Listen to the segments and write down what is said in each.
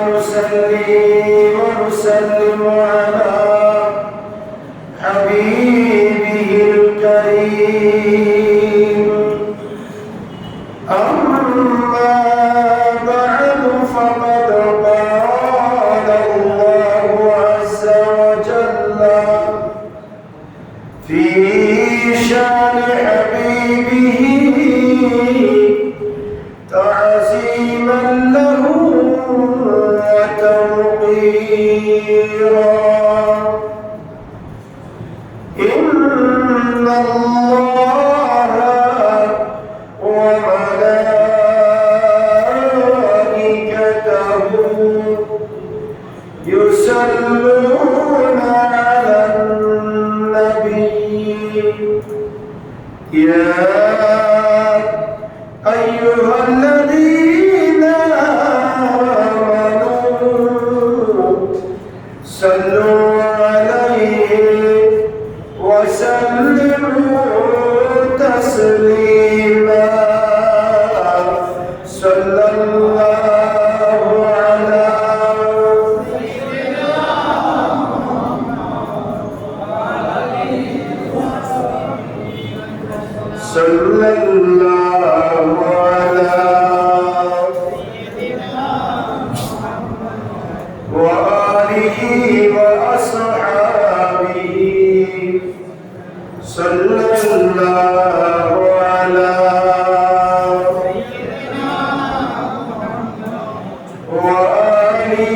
ونصلي ونسلم على حبيبه الكريم أما بعد فقد قال الله عز وجل في شان حبيبه تعظيما له وتوقيرا إن الله وملائكته يصلون على النبي يا أيها الذين آمنوا صلوا عليه وسلموا تسليما صلى الله على صلى الله على وآله وأصحابه صلى الله على وآله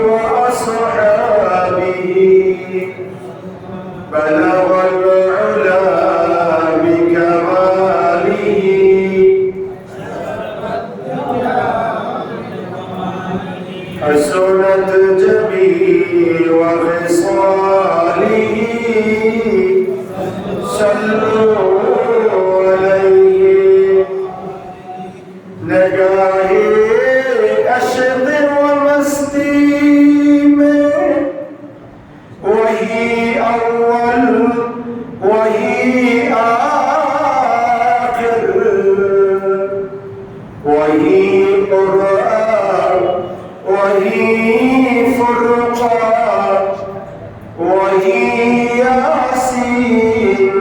وأصحابه بلغ العلا بكماله حسنت جميع وخصاله صلوا عليه نگاه عشق ومستی میں وہی اول وہی آخر وہی قرآن وہی فرقان وہی یاسین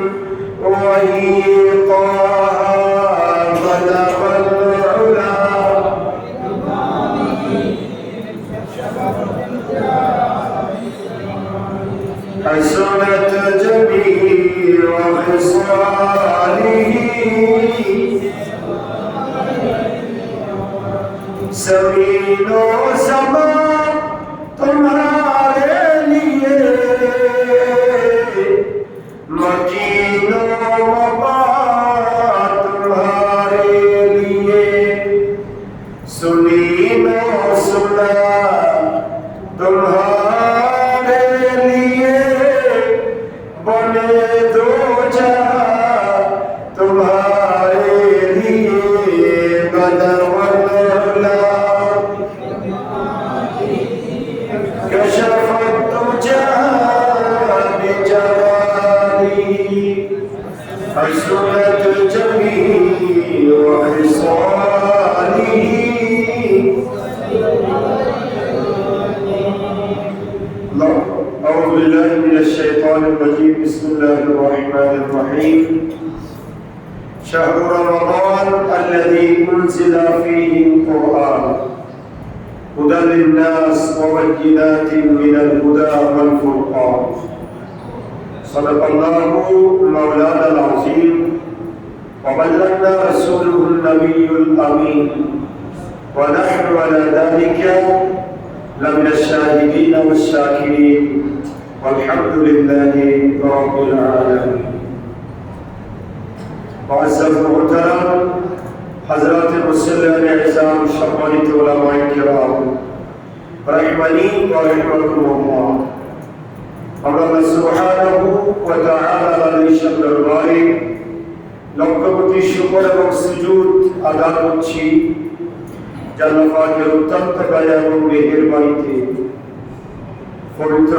وہی طه بلغ العلا حسنت جميع خصاله زمین و زمان تمہارے لیے مکین و مباد تمہارے لیے سنین و سنا تمہارے لیے بنے دو جہاں تمہارے لیے بدر كشف الدجى بجلاله حسنت جميع خصاله أعوذ بالله من الشيطان الرجيم بسم الله الرحمن الرحيم شهر رمضان الذي أنزل فيه القرآن هدى للناس وبينات من الهدى والفرقان صدق الله مولانا العظيم وبلغنا رسوله النبي الأمين ونحن على ذلك لمن الشاهدين والشاكرين والحمد لله رب العالمين معزز محترم حضرات مسلمان اعزام সম্মানিত উলামায়ে কিরাম রাহিমানি ওয়া রাহিমাকুমুল্লাহ আমরা আল্লাহ সুবহানাহু ওয়া তাআলার নিঃশব্দ দরবারে লক্ষ কোটি শুকর এবং সুজুদ আদা করছি আল্লাহ পাকের অত্যন্ত দয়া এবং মেহেরবানিতে পবিত্র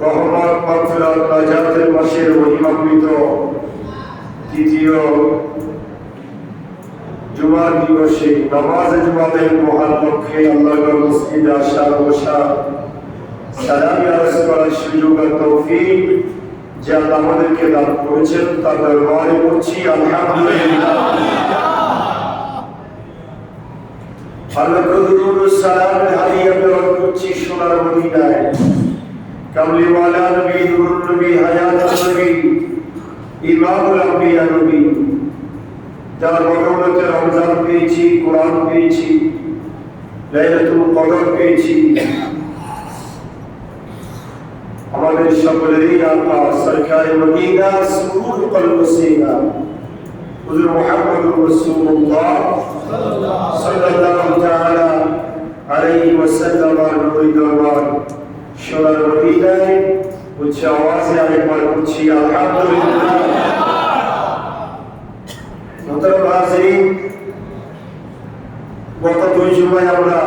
রহমত মাগফিরাত নাজাতের মাসের মহিমান্বিত দ্বিতীয় জুমার দিবসে নামাজে জুমাদের মহান লক্ষ্যে আল্লাহর মসজিদে আসার বসা সালাম আরজ করার সুযোগ আর তৌফিক যে আল্লাহ আমাদেরকে দান করেছেন তার দরবারে পড়ছি আলহামদুলিল্লাহ। আল্লাহর দুরূদ ও সালামের হাদিয়া প্রেরণ করছি সোনার মদিনায় কামলিওয়ালা নবী, নূরুন নবী, হায়াতুন নবী, ইমামুল আম্বিয়া নবী, যার বদৌলতে রমজান পেয়েছি, কোরআন পেয়েছি, লাইলাতুল কদর পেয়েছি। আমাদের সকলেরই আল্লাহ সরকারে মদিনা সুরুর কলব সিনা হুজুর মুহাম্মদুর রাসূলুল্লাহ সাল্লাল্লাহু তাআলা আলাইহি ওয়াসাল্লাম এর নূরি দরবার সোনার মদিনায় উচ্চ আওয়াজে আরেকবার বলছি আলহামদুলিল্লাহ। মোহতারাম হাজিরিন, গত দুই জুমায় আমরা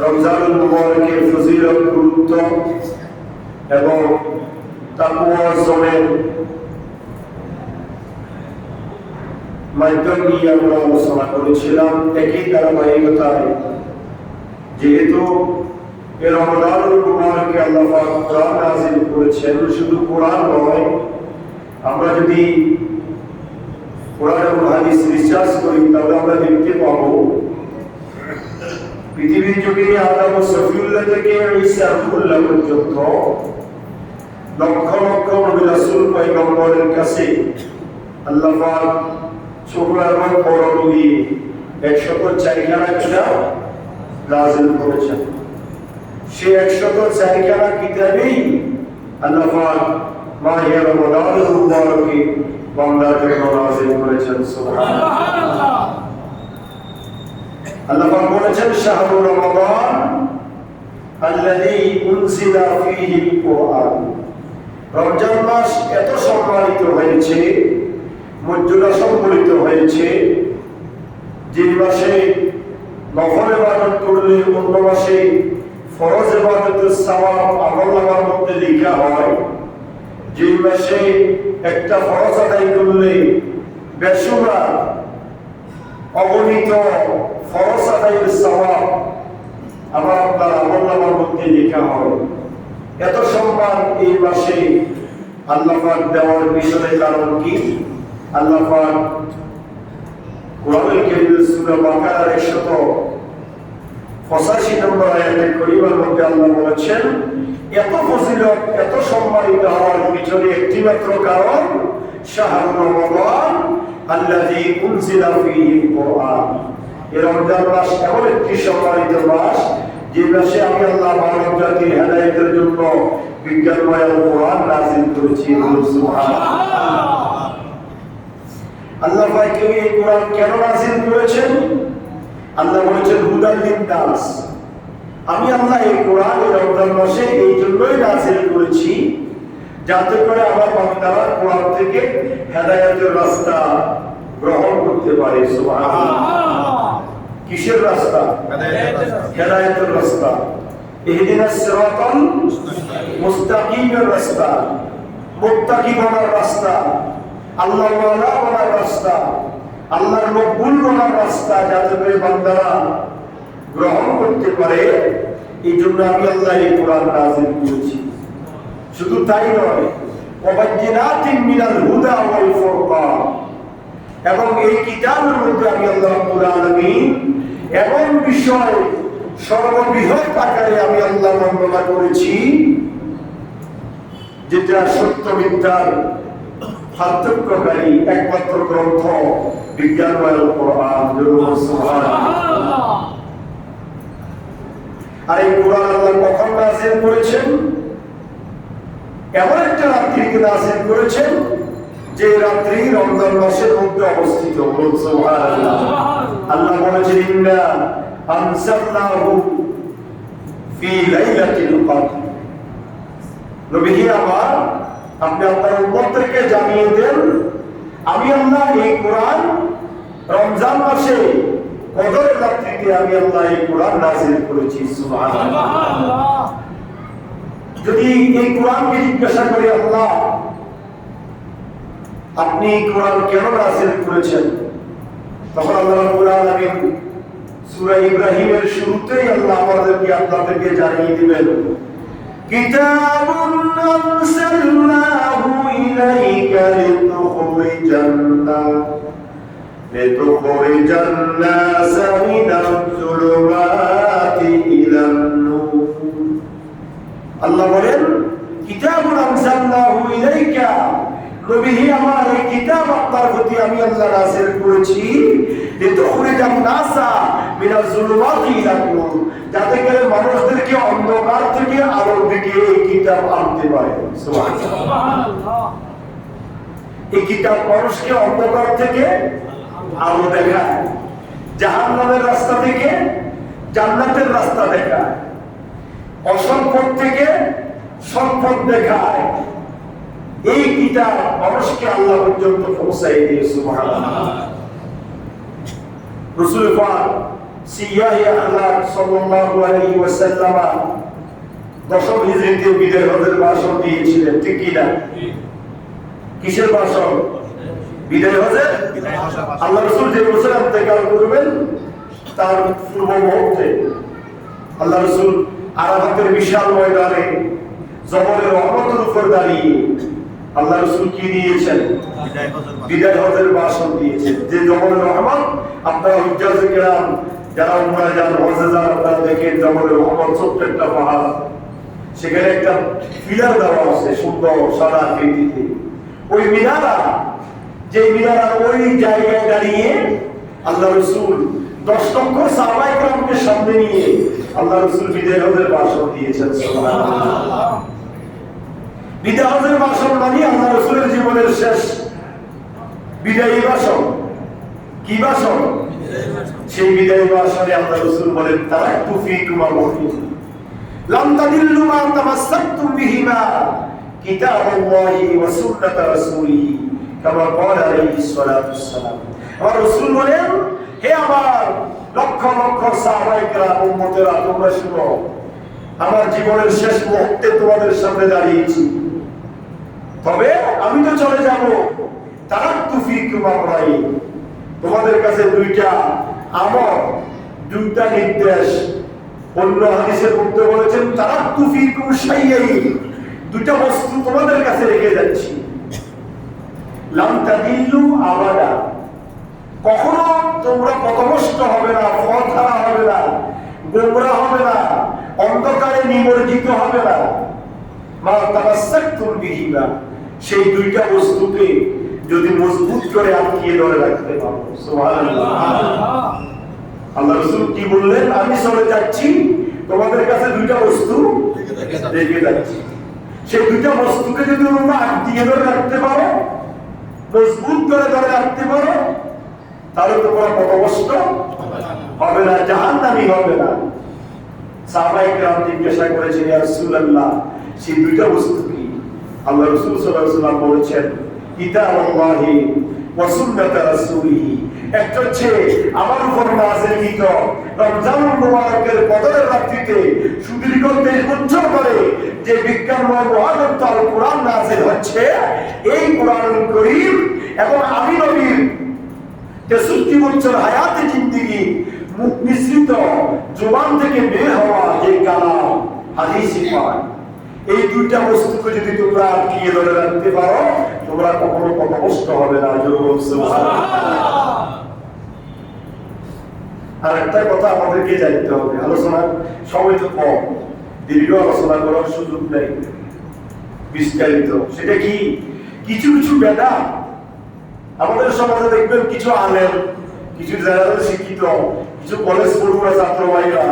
রমজানুল মুবারকের ফজিলত, গুরুত্ব এবং তাকওয়া অর্জনের মাধ্যম নিয়ে আমরা আলোচনা করেছিলাম। একই ধারাবাহিকতায় যেহেতু এই রমজানুল মুবারকে আল্লাহ পাক কোরআন নাযিল করেছেন, শুধু কোরআন নয়, আমরা যদি কোরআন এবং হাদিস রিসার্চ করি তাহলে আমরা দেখতে পাবো পৃথিবীর যুগে আদম ও সফিউল্লাহ থেকে ঈসা রূহুল্লাহ পর্যন্ত লক্ষ লক্ষ নবী রাসূল পয়গম্বরের কাছে আল্লাহ পাক ছোট এবং বড় মিলিয়ে 104খানা কিতাব নাযিল করেছেন। সেই 104খানা কিতাবেই আল্লাহ পাক মাহে রমজানুল মুবারকে বান্দার জন্য নাযিল করেছেন। সুবহানাল্লাহ। আল্লাহ পাক বলেছেন শাহরুর রমাদান আল্লাযী উনজিলা ফীহিল কুরআন। রমজান মাস এত সম্মানিত হয়েছে, মর্যাদা সম্বলিত হয়েছে, যে মাসে নফল ইবাদত করলে অন্য মাসে ফরজ ইবাদতের সওয়াব আমলনামার মধ্যে লেখা হয়, যে মাসে একটা ফরজ আদায় করলে বেশুমার অগণিত ফরজ আদায়ের সওয়াব আমার আপনার আমলনামার মধ্যে লেখা হয়। এত সম্মান এই মাসে আল্লাহ পাক দেওয়ার পিছনে কারণ কি? আল্লাহ পাক কোরআনুল কারীমের সূরা বাকারার 185 নম্বর আয়াতে কারীমার মধ্যে আল্লাহ বলেছেন, এত ফজিলত, এত সম্মানিত হওয়ার পিছনে একটি মাত্র কারণ, শাহরুর রমাদান আল্লাযী উনজিলা ফীহিল কুরআন। এই রমজান মাস এমন একটি সম্মানিত মাস যে মাসে আমি আল্লাহ মানব জাতির হেদায়েতের জন্য বিজ্ঞানময় কোরআন নাযিল করেছি। সুবহানাল্লাহ। আল্লাহ পাক এই কোরআন কেন নাযিল করেছেন? আল্লাহ বলেছেন হুদাল লিন-নাস। আমি আল্লাহ এই কোরআন এই রমজান মাসে এই জন্যই নাযিল করেছি যাতে করে আমার বান্দারা কোরআন থেকে হেদায়েতের রাস্তা গ্রহণ করতে পারে। সুবহানাল্লাহ। কিসের রাস্তা? হেদায়েতের রাস্তা। ইহদিনাস সিরাতাল মুস্তাকিমের রাস্তা, মুত্তাকি বনার রাস্তা, আল্লাহ ওয়ালা বনার রাস্তা, আল্লাহর মকবুল বনার রাস্তা, যাতে করে বান্দারা গ্রহণ করতে পারে। এই জন্য আমি আল্লাহ এই কোরআন নাযিল করেছি। শুধু তাই নয়, ওয়াবাজ্জিনাতিন মিনাল হুদা ওয়াল ফুরকান, এবং এই কিতাবের মধ্যে আমি আল্লাহ রাব্বুল আলামিন এমন বিষয় সর্ববৃহৎ আকারে আমি আল্লাহ বর্ণনা করেছি যেটা সত্য মিথ্যার পার্থক্যকারী একমাত্র গ্রন্থ বিজ্ঞানময় কোরআন। সুবহানাল্লাহ। আর এই কোরআন আল্লাহ কখন নাযিল করেছেন? এমন একটা রাত্রিকে নাযিল করেছেন যে রাত্রি রমজান মাসের মধ্যে অবস্থিত। সুবহানাল্লাহ। আল্লাহ বলেছেন ইন্না আনসালনাহু ফি লাইলাতিল কদর। নবী আমার, আপনি আপনার উম্মতকে জানিয়ে দেন আমি আল্লাহ এই কোরআন রমজান মাসে কদরের রাত্রিতে আমি আল্লাহ এই কোরআন নাযিল করেছি। সুবহানাল্লাহ। যদি এই কোরআনকে জিজ্ঞাসা করি আল্লাহ আপনি এই কোরআন কেন নাযিল করেছেন, তখন আল্লাহ রাব্বুল আলামিন সূরা ইব্রাহিমের শুরুতেই আল্লাহ আমাদেরকে আপনাদেরকে জানিয়ে দিবেন, কিতাবুন আনসালনাহু ইলাইকা লিতুখরিজান নাসা মিনাজ যুলুমাতি ইলান নূর। আল্লাহ বলেন, কিতাবুন আনসালনাহু ইলাইকা, নবী আমার এই কিতাব আপনার প্রতি আমি আল্লাহ নাযিল করেছি, লিতুখরিজান নাসা মিনাজ যুলুমাতি ইলান নূর, যাতে করে মানুষদেরকে অন্ধকার থেকে আলোর দিকে এই কিতাব আনতে পারে। সুবহানাল্লাহ। এই কিতাব মানুষকে অন্ধকার থেকে আলো দেখায়, জাহান্নামের রাস্তা থেকে জান্নাতের রাস্তা দেখায়, অসম্পদ থেকে সম্পদ দেখায়। এই কিতাব মানুষকে আল্লাহ পর্যন্ত পৌঁছায় দিয়ে। সুবহানাল্লাহ। রাসূল পাক সিয়াহি আখলাক সাল্লাল্লাহু আলাইহি ওয়াসাল্লাম দশম হিজরিতে বিদায় হজের ভাষণ দিয়েছিলেন, ঠিক কি না? কিসের ভাষণ? বিদায় হজের। আল্লাহ রাসূল যে বছর ইন্তেকাল করবেন তার পূর্ব মুহূর্তে আল্লাহ রাসূল আরাফাতের বিশাল ময়দানে জবরের রহমতের উপর দাঁড়িয়ে আল্লাহ রাসূল কি দিয়েছেন? বিদায় হজের ভাষণ দিয়েছেন। যে জবরের রহমত, আপনারা হুজ্জাজে কেরাম যারা উমরা যান, হজে যান, আপনারা দেখেন জবরের রহমত ছোট্ট একটা পাহাড়, সেখানে একটা পিলার দেওয়া আছে সুন্দর সাদা আকৃতিতে। ওই মিনারা, যে মিনারা ওই জায়গায় দাঁড়িয়ে আল্লাহ রাসূল 10 লক্ষ সাহাবায়ে কেরামকে সামনে নিয়ে আল্লাহ রাসূল বিদায় হজের ভাষণ দিয়েছেন। সুবহানাল্লাহ। বিদায় হজের ভাষণ মানে আল্লাহ রাসূলের জীবনের শেষ বিদায়ী ভাষণ। কি ভাষণ? সেই বিদায়ী ভাষণে আল্লাহ রাসূল বলেন, তারাকতু ফীকুম আমরাইন লাম তাদিল্লু মা তামাসসাকতুম বিহিমা কিতাবাল্লাহি ওয়া সুন্নাত রাসূলিহি কামা ক্বালা আলাইহিস সালাতু ওয়াসসালাম। আর রাসূল বলেন, হে আমার লক্ষ লক্ষ সাহাবায়ে কেরাম উম্মতেরা, তোমরা শুনো, আমার জীবনের শেষ মুহূর্তে তোমাদের সামনে দাঁড়িয়েছি, তবে আমি তো চলে যাব। তারাকতু ফীকুম আমরাইন, তোমাদের কাছে দুইটা আমর, দুইটা নির্দেশ। অন্য হাদিসের মধ্যে বলেছেন, তারাকতু ফীকুম শাইয়াইন, দুইটা বস্তু তোমাদের কাছে রেখে যাচ্ছি। লাম তাদিল্লু আবাদা, কখনো তোমরা পথভ্রষ্ট হবে না, পথহারা হবে না, গোমরা হবে না, অন্ধকারে নিমজ্জিত হবে না। মা তামাসসাকতুম বিহিমা, সেই দুইটা বস্তুকে যদি মজবুত করে আটকিয়ে ধরে রাখতে পারো। সুবহানাল্লাহ। আল্লাহ রাসূল কি বললেন? আমি চলে যাচ্ছি, তোমাদের কাছে দুইটা বস্তু রেখে যাচ্ছি। সেই দুইটা বস্তুকে যদি তোমরা আটকিয়ে ধরে রাখতে পারো, মজবুত করে ধরে রাখতে পারো, তাহলে তোমরা পথভ্রষ্ট হবে না, জাহান্নামী হবে না। সাহাবায়ে কেরাম জিজ্ঞাসা করেছেন, ইয়া রাসূলুল্লাহ, সেই দুইটা বস্তু কি? আল্লাহ রাসূল সাল্লাল্লাহু আলাইহি ওয়াসাল্লাম বলেছেন, কিতাবুল্লাহি ওয়া সুন্নাত রাসূলিহি। একটা হচ্ছে আমার উপর নাযিলকৃত রমজানুল মুবারকের কদরের রাত্রিতে সুদীর্ঘ 23 বছর ধরে যে বিজ্ঞানময় মহাগ্রন্থ আল কোরআন নাযিল হচ্ছে, এই কোরআনুল কারীম এবং আমি নবীর 63 বছর হায়াতে জিন্দেগি মুখ মিশ্রিত জবান থেকে বের হওয়া যে কালাম হাদিসে পাক, এই দুইটা বস্তুকে যদি তোমরা আটকিয়ে ধরে রাখতে পারো, তোমরা কখনো পথভ্রষ্ট হবে না। সুবহানাল্লাহ। আর একটা কথা আমাদেরকে জানতে হবে, আলোচনা সময় তো কম, দীর্ঘ আলোচনা করার সুযোগ নেই বিস্তারিত। সেটা কি? কিছু কিছু বেদাত আমাদের সমাজে দেখবেন, কিছু আলেম, কিছু যারা শিক্ষিত, কিছু কলেজ পড়ুয়া ছাত্র ভাইরা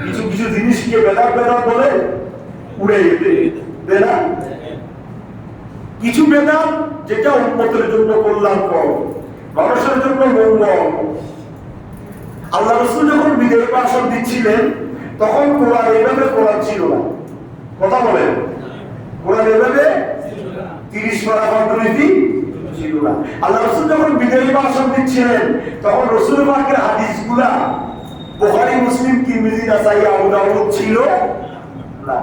কিছু কিছু জিনিসকে বেদাত বেদাত বলে উড়ে দেয় না। কিছু বেদাত যেটা উম্মতের জন্য কল্যাণকর, মানুষের জন্য মঙ্গল। আল্লাহ রাসূল যখন বিদায় ভাষণ দিচ্ছিলেন, তখন কোরআন এভাবে কোরআন ছিল না। কথা বলেন, কোরআন এভাবে 30 পারা পান্ডুলিপি ছিল না। আল্লাহ রাসূল যখন বিদায় ভাষণ দিচ্ছিলেন, তখন রাসূল পাকের হাদিসগুলা বুখারী, মুসলিম, তিরমিজি, নাসাই, আবু দাউদ ছিল না।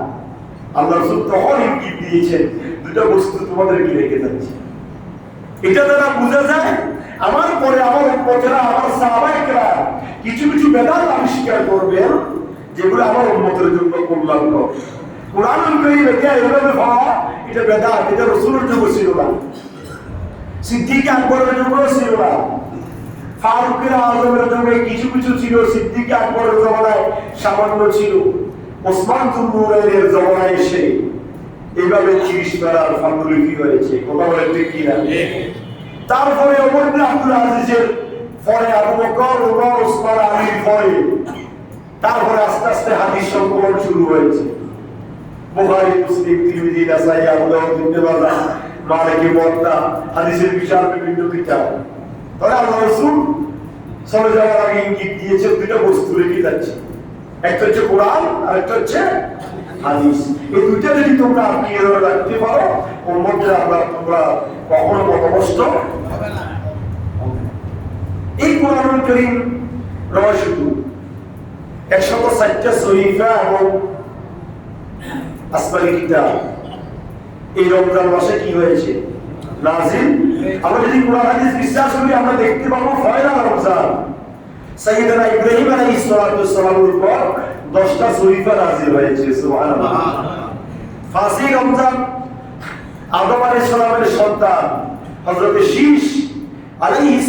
আল্লাহ রাসূল তখন ইঙ্গিত দিয়েছেন, দুটো বস্তু তোমাদেরকে রেখে যাচ্ছি। এটা দ্বারা বোঝা যায় আমার পরে আমার উম্মতেরা, আমার সাহাবায়ে কিছু কিছু বেদাত আবিষ্কার করবেন যেগুলো আমার উম্মতের জন্য কল্যাণকর। কোরআনুল কারীম এটা এভাবে ভাবা, এটা বেদাত, এটা রাসূলের যুগে ছিল না, সিদ্দিক আকবরের যুগেও ছিল না, ফারুক আযমের যুগে কিছু কিছু ছিল, সিদ্দিক আকবরের জমানায় সামান্য ছিল, ওসমান যুন্নুরাইনের জমানায় এসে এইভাবে 30 বেলার ফান্ডুলিপি হয়েছে। কথা বলেন ঠিক কিনা? তারপরে ওমর ইবনে আব্দুল আজিজের পরে আবু বকর, ওমর, ওসমান, আলীর পরে তারপরে আস্তে আস্তে হাদিস সংকলন শুরু হয়েছে। বুখারী, মুসলিম, তিরমিজি, নাসাঈ, আবু দাউদ, ইবনে মাজাহ, মালিকি, মুওয়াত্তা, হাদিসের বিশাল বিভিন্ন কিতাব। তবে আল্লাহ রাসূল চলে যাওয়ার আগে ইঙ্গিত দিয়েছে দুটো বস্তু রেখে যাচ্ছে, একটা হচ্ছে কোরআন আর একটা হচ্ছে হাদিস। এই দুইটা যদি তোমরা আঁকড়িয়ে রাখতে পারো, ওর মধ্যে তোমরা কখনো পথভ্রষ্ট হবে না। এই কোরআনুল কারীম নয় শুধু 104টা সহিফা এবং আসমানি কিতাব এই রমজান মাসে কি হয়েছে? নাজিল। আমরা যদি কোরআন হাদিস বিশ্বাস করি, আমরা দেখতে পাবো পয়লা রমজান সাইয়েদনা ইব্রাহিম আলাইহিস সালামের উপর 10টা সহিফা নাজিল হয়েছে। সুবহানাল্লাহ। ফাসি রমজান আদম আলাইহিস সালামের সন্তান হযরত শীশ আলাইহিস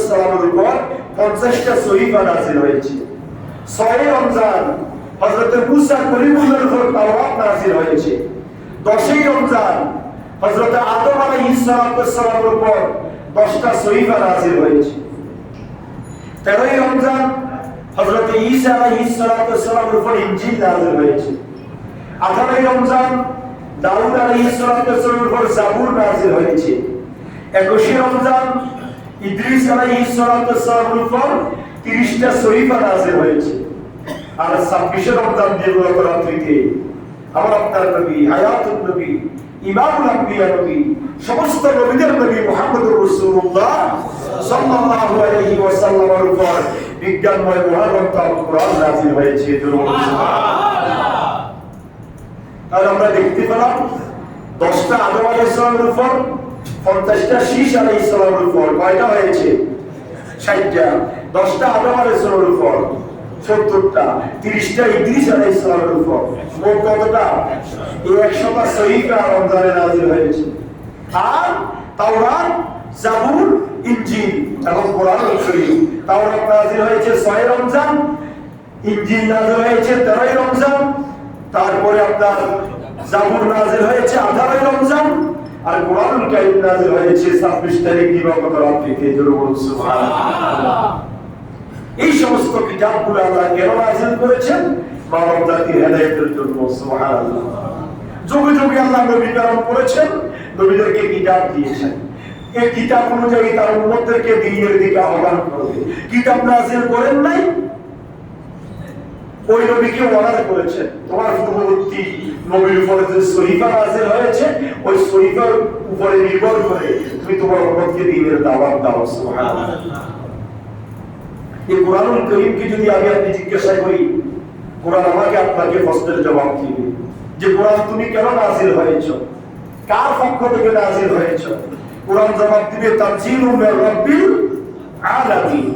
সালামের উপর 50টা সহিফা নাজিল হয়েছে। 6 রমজান হযরত মুসা কলিমুল্লাহর উপর তাওরাত নাজিল হয়েছে। 10 রমজান হযরত আদম আলাইহিস সালামের উপর 10টা সহিফা নাজিল হয়েছে। 13 রমজান হযরত ঈসা আলাইহিস সালামের উপর ইনজিল নাজিল হয়েছে। 18 রমজান দাউদ আলাইহিস সালামের উপর জাবুর নাজিল হয়েছে। 21 রমজান ইদ্রিস আলাইহিস সালামের উপর 30টা সহিফা নাজিল হয়েছে। আর 26 রমজান দিবাগত রাত্রিতে আমার আপনার নবী, হায়াতুন নবী, ইমামুল আম্বিয়া নবী, সমস্ত নবীদের নবী মুহাম্মদুর রাসূলুল্লাহ সাল্লাল্লাহু আলাইহি ওয়াসাল্লামের উপর বিজ্ঞানময় মহাগ্রন্থ আল কোরআন নাযিল হয়েছে। সুবহানাল্লাহ। তাহলে আমরা দেখতে পেলাম 10টা আদম আলাইহিস সালামের উপর, 50টা শীশ আলাইহিস সালামের উপর কয়টা হয়েছে? 60টা। 10টা আদম আলাইহিস সালামের উপর 70টা, 30টা ইদ্রিস আলাইহিস সালামের উপর, মোট কতটা? 100টা সহিফা রমজানে নাযিল হয়েছে। আর তাওরাত, জাবুর, ইনজিল এবং কোরআনুল কারীম। তাওরাত নাযিল হয়েছে 6 রমজান, ইনজিল নাযিল হয়েছে 13 রমজান, তারপরে আপনার জাবুর নাযিল হয়েছে 18 রমজান, আর কোরআনুল কারীম নাযিল হয়েছে 26 তারিখ দিবাগত রাত্রিতে। সুবহানাল্লাহ। এই সমস্ত কিতাবগুলো আল্লাহ কেন নাযিল করেছেন? মানব জাতির হেদায়েতের জন্য। সুবহানাল্লাহ। যুগে যুগে আল্লাহ নবী প্রেরণ করেছেন, নবীদেরকে কিতাব দিয়েছেন। এই কিতাব অনুযায়ী তার উম্মতদেরকে দ্বীনের দিকে আহ্বান করবে। কিতাব নাযিল করেন নাই, ওই নবীকে অর্ডার করেছেন, তোমার পূর্ববর্তী নবীর উপরে যে সহিফা নাযিল হয়েছে, ওই সহিফার উপরে নির্ভর করে তুমি তোমার উম্মতকে দ্বীনের দাওয়াত দাও। সুবহানাল্লাহ। এই কোরআনুল কারীমকে যদি আমি আপনি জিজ্ঞাসা করি, কোরআন আমাকে আপনাকে প্রশ্নের জবাব দিবে যে কোরআন তুমি কেন নাযিল হয়েছো, কার পক্ষ থেকে নাযিল হয়েছো? কোরআন জবাব দিবে তানজিলুম মির রাব্বিল আলামিন,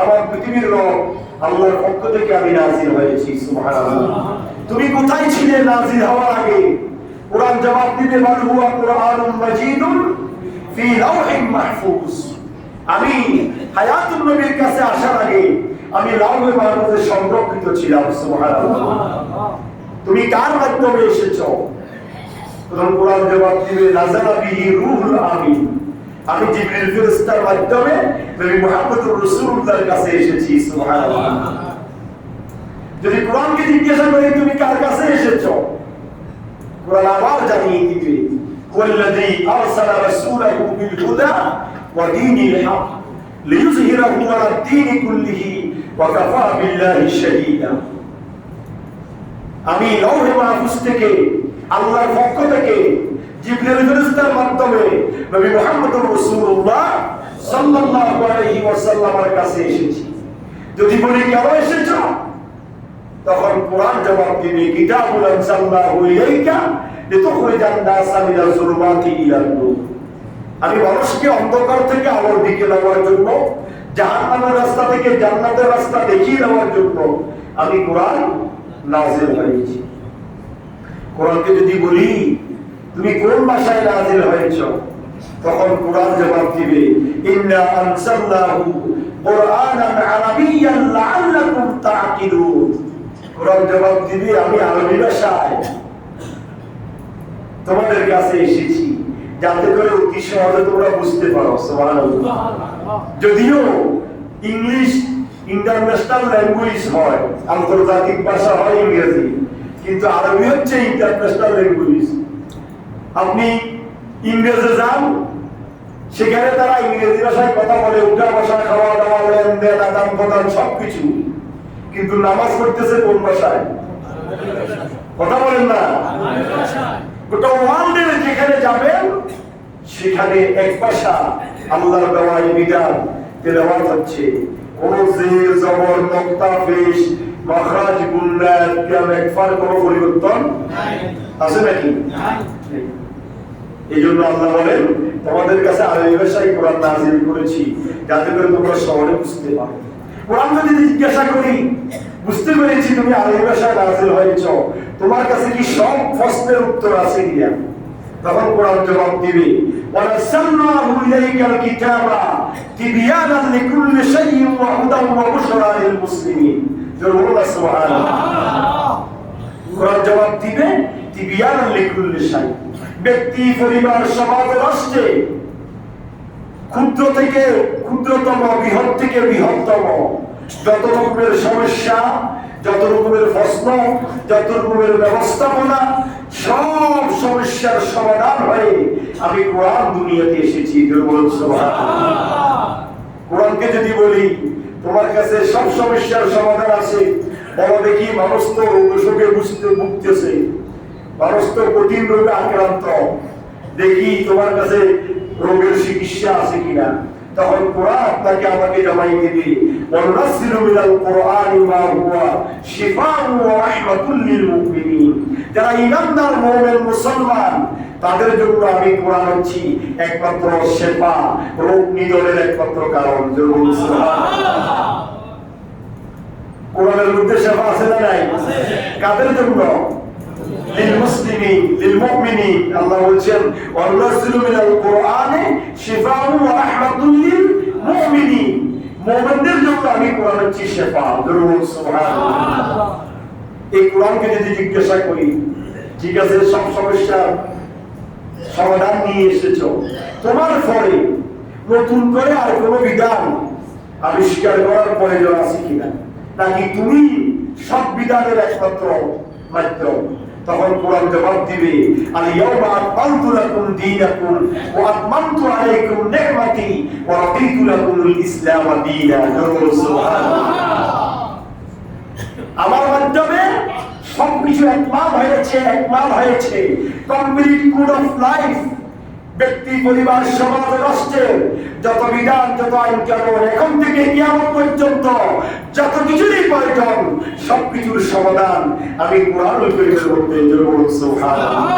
আমার পৃথিবীর রব আল্লাহর পক্ষ থেকে আমি নাযিল হয়েছি। সুবহানাল্লাহ। তুমি কোথায় ছিলে নাযিল হওয়ার আগে? কোরআন জবাব দিবে বাল হুয়া কুরআনুম মাজিদুন ফি লাওহিম মাহফুজ, আমি হায়াতুন নবীর কাছে আসার আগে আমি লাওহে মাহফুজে সংরক্ষিত ছিলাম। সুবহানাল্লাহ। তুমি কার মাধ্যমে এসেছো? তখন কোরআন জবাব দিবে নাযালা বিহি রূহুল আমিন, আমি জিবরিল ফেরেশতার মাধ্যমে নবী মুহাম্মদুর রাসূলুল্লাহর কাছে এসেছি। সুবহানাল্লাহ। যদি কোরআনকে জিজ্ঞাসা করি তুমি কার কাছে এসেছো, কোরআন আবার জানিয়ে দিবে ওয়াল্লাযী আরসালা রাসূলাহু বিল হুদা ওয়া দীনিল হক লিইয়ুযহিরাহু আলা দ্বীনি কুল্লিহি ওয়া কাফা বিল্লাহি শাহীদা। আমি লাওহে মাহফুজ থেকে আল্লাহর পক্ষ থেকে জিবরিল ফেরেশতার মাধ্যমে নবী মুহাম্মদুর রাসূলুল্লাহ সাল্লাল্লাহু আলাইহি ওয়াসাল্লামের কাছে এসেছি। যদি বলি কেন এসেছো, তখন কোরআন জবাব দিবে কিতাবুল আনজালনাহু ইলাইকা লিতুখরিজান নাসা মিনাজ যুলুমাতি ইলান নূর, আমি মানুষকে অন্ধকার থেকে আলোর দিকে নেওয়ার জন্য, জাহান্নামের রাস্তা থেকে জান্নাতের রাস্তা দেখিয়ে দেওয়ার জন্য আমি কোরআন নাযিল হয়েছি। কোরআনকে যদি বলি তুমি কোন ভাষায় নাযিল হয়েছো, তখন কোরআন জবাব দিবে ইন্না আনসালনাহু কুরআনান আরাবিয়্যান লাআল্লাকুম তা'কিলুন। কোরআন জবাব দিবে আমি আরবি ভাষায় তোমাদের কাছে এসেছি যাতে করে অতি সহজে তোমরা বুঝতে পারো। সুবহানাল্লাহ। যদিও ইংলিশ ইন্টারন্যাশনাল ল্যাঙ্গুয়েজ হয়, আন্তর্জাতিক ভাষা হয় ইংরেজি, কিন্তু আরবি হচ্ছে ইন্টারন্যাশনাল ল্যাঙ্গুয়েজ। আপনি ইংরেজে যান, সেখানে তারা ইংরেজি ভাষায় কথা বলে, উঠা বসা, খাওয়া দাওয়া, লেনদেন, আদান প্রদান সবকিছু, কিন্তু নামাজ পড়তেছে কোন ভাষায়? কথা বলেন না? গোটা ওয়ার্ল্ডে যেখানে যাবেন সেখানে এক ভাষা আল্লাহর দেওয়া বিধান তেলাওয়াত হচ্ছে। কোন জের জবর নক্তা পেশ মাখরাজ গুন্নাত কিয়াম একফার কোন পরিবর্তন আছে নাকি? এই জন্য আল্লাহ বলেন তোমাদের কাছে আরবি ভাষায় কোরআন নাযিল করেছি যাতে করে তোমরা সহজে বুঝতে পারো। কোরআন যদি জিজ্ঞাসা করি বুঝতে পেরেছি তুমি আরবি ভাষায় নাযিল হয়েছো, তোমার কাছে কি সব প্রশ্নের উত্তর আছে কিনা? তখন কোরআন জবাব দিবে ওয়ানাসালনাহু ইলাইকাল কিতাবা তিবয়ানান লিকুল্লি শাইইন ওয়া হুদান ওয়া বুশরা লিল মুসলিমিন। জোরে সুবহানাল্লাহ। কোরআন জবাব দিবে তিবয়ানান লিকুল্লি শাই। ব্যক্তি, পরিবার, সমাজ, রাষ্ট্রে ক্ষুদ্র থেকে ক্ষুদ্রতম, বৃহৎ থেকে বৃহত্তম যত রকমের সমস্যা, যত রকমের প্রশ্ন, যত রকমের ব্যবস্থাপনা, সব সমস্যার সমাধান হয়ে আমি কোরআন দুনিয়াতে এসেছি। কোরআনকে যদি বলি তোমার কাছে সব সমস্যার সমাধান আছে, বলো দেখি মানুষ তো রোগে ভুগতেছে, মানুষ তো কঠিন রোগে আক্রান্ত, দেখি তোমার কাছে রোগের চিকিৎসা আছে কিনা। তখন কোরআন আপনাকে আমাকে জানাই দিবে ওয়ানাসিলু মিনাল কুরআনি মা হুয়া শিফাউন ওয়া রাহমাতুল লিল মুমিনিন। যারা ঈমানদার মুমিন মুসলমান তাদের জন্য আমি কোরআন হচ্ছি একমাত্র শিফা, রোগ নিধনের একমাত্র কারণ। সুবহানাল্লাহ। কোরআনের মধ্যে শিফা আছে না নাই? কাদের জন্য? লিল মুসলিমিন, লিল মুমিনিন। আল্লাহ বলেন ওয়ানাসিলু মিনাল কুরআনি শিফাউন ওয়া রাহমাতুল লিল মুমিনিন। মুমিনদের জন্য আমি কোরআন হচ্ছি শিফা। সুবহানাল্লাহ। এই কোরআনকে যদি জিজ্ঞাসা করি ঠিক আছে সব সমস্যার সমাধান নিয়ে এসেছো, তোমার পরে নতুন করে আর কোনো বিধান আবিষ্কার করার প্রয়োজন আছে কিনা, নাকি তুমি সব বিধানের একমাত্র মাধ্যম? তখন কোরআন জবাব দিবে আল ইয়াউমা আকমালতু লাকুম দীনাকুম ওয়া আতমামতু আলাইকুম নি'মাতি ওয়া রাদিতু লাকুমুল ইসলাম দীনা। সুবহানাল্লাহ। আমার মাধ্যমে সবকিছু একমাল হয়েছে, কমপ্লিট কোড অফ লাইফ। ব্যক্তি, পরিবার, সমাজ, রাষ্ট্রের যত বিধান, যত আইন কানুন এখন থেকে কিয়ামত পর্যন্ত যত কিছুরই প্রয়োজন সবকিছুর সমাধান আমি কোরআনুল কারীমের মধ্যে। সুবহানাল্লাহ।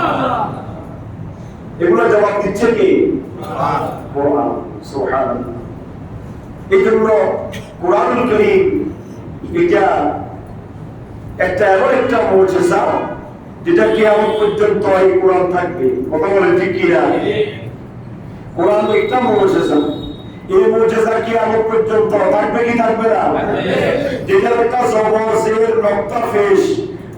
এগুলো জবাব দিচ্ছে কে? কোরআন। সুবহানাল্লাহ। এই জন্য কোরআনুল কারীম এটা একটা এমন একটা মুজিজা যেটা কিয়ামত পর্যন্ত এই কোরআন থাকবে। কথা বলেন ঠিক কি না? কোরআন একটা মুজিজা, এই মুজিজা কিয়ামত পর্যন্ত থাকবে কি থাকবে না? যেটা একটা জবর, জের, নক্তা পেশ,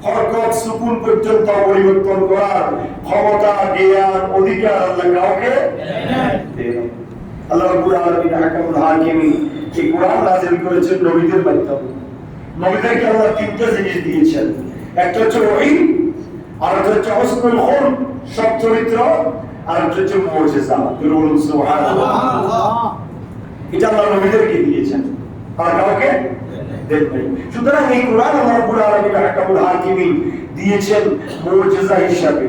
হরকত, সুকুন পর্যন্ত পরিবর্তন করার ক্ষমতা, জ্ঞান, অধিকার আল্লাহ কাউকে দেন। আল্লাহ রাব্বুল আলামিন হাকামুল হাকিমিন এই কোরআন নাযিল করেছেন নবীদের মাধ্যমে। নবীদেরকে আল্লাহ তিনটা জিনিস দিয়েছেন, একটা হচ্ছে ওহী, আর একটা হচ্ছে হুসনুল খুলক, সৎ চরিত্র, আর একটা হচ্ছে মুজিজা। সুবহানাল্লাহ। এটা আল্লাহ নবীদেরকে দিয়েছেন, আর কাউকে দেন নাই। সুতরাং এই কোরআন আল্লাহ রাব্বুল আলামিন হাকামুল হাকিমিন দিয়েছেন মুজিজা হিসাবে।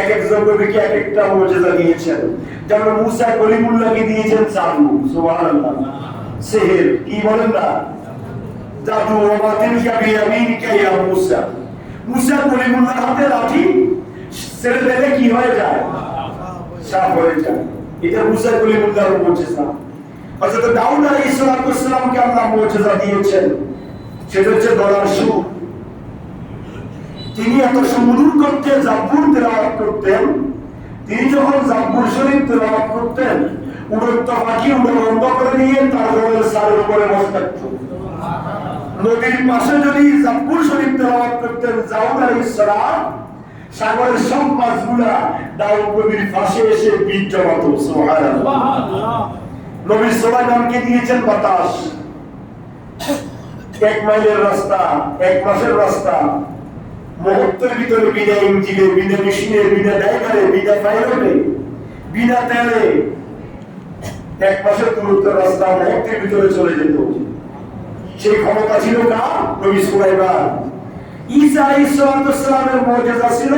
এক একজন নবীকে এক একটা মুজিজা দিয়েছেন। যেমন মুসা কলিমুল্লাহকে দিয়েছেন জাদু। সুবহানাল্লাহ। সিহর কি বলেন না? জাদু। ওয়া তিলকা বিয়ামিনিকা ইয়া মুসা। মুসা কলিমুল্লাহর হাতে লাঠি ছেড়ে দিলে কি হয়ে যায়? সাফ হয়ে যায়। এটা মুসা কলিমুল্লাহর মুজিজা। হযরত দাউদ আলাইহিস সালামকে আল্লাহ মুজিজা দিয়েছেন, সেটা হচ্ছে গলার সুর। তিনি এত সুমধুর কণ্ঠে জাবুর তেলাওয়াত করতেন, তিনি যখন জাবুর শরীফ তেলাওয়াত করতেন, উড়ন্ত পাখি উড়ে বন্ধ করে নিয়ে তার গলার সারের উপরে বসে থাকত। নদীর পাশে যদি জাবুর শরীফ তেলাওয়াত করতেন দাউদ আলাইহিস সালাম, সাগরের সব মাছগুলা দাউদ নবীর পাশে এসে বীজ জমাতো। সুবহানাল্লাহ। নবী সুলাইমানকে দিয়েছেন বাতাস, 1 মাইলের রাস্তা, 1 মাসের রাস্তা, মুহূর্তের ভিতরে বিনা ইঞ্জিনে, বিনা মেশিনে, বিনা ড্রাইভারে, বিনা পাইলটে, বিনা তেলে 1 মাসের দূরত্বের রাস্তা মুহূর্তের ভিতরে চলে যেত। সেই ক্ষমতা ছিল কার? নবী সুলাইমান। ঈসা আলাইহিস সালামের মুজিজা ছিল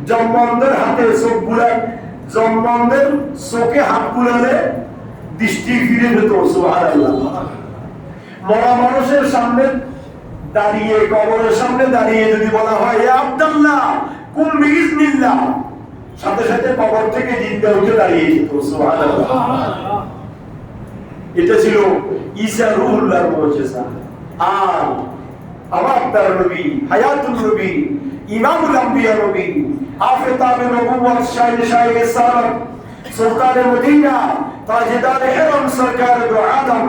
জম্মনদের হাতে চোখ বুলায়, জম্মনদের চোখে হাত বুলালে দৃষ্টি ফিরে যেত। সুবহানাল্লাহ। মরা মানুষের সামনে দাঁড়িয়ে, কবরের সামনে দাঁড়িয়ে যদি বলা হয় ইয়া আব্দুল্লাহ কুম বিইজনিল্লাহ, সাথে সাথে কবর থেকে জিন্দা উঠে দাঁড়িয়ে যেত। সুবহানাল্লাহ। এটা ছিল ঈসা রূহুল্লাহর মুজিজা। আর আমার তার নবী, হায়াতুল নবী, ইমামুল আম্বিয়া নবী, আফতাবে নবুওয়াত, শাহে রিসালাত, সুলতানে মদিনা, তাজদারে হিরম, সরকার দু আদম,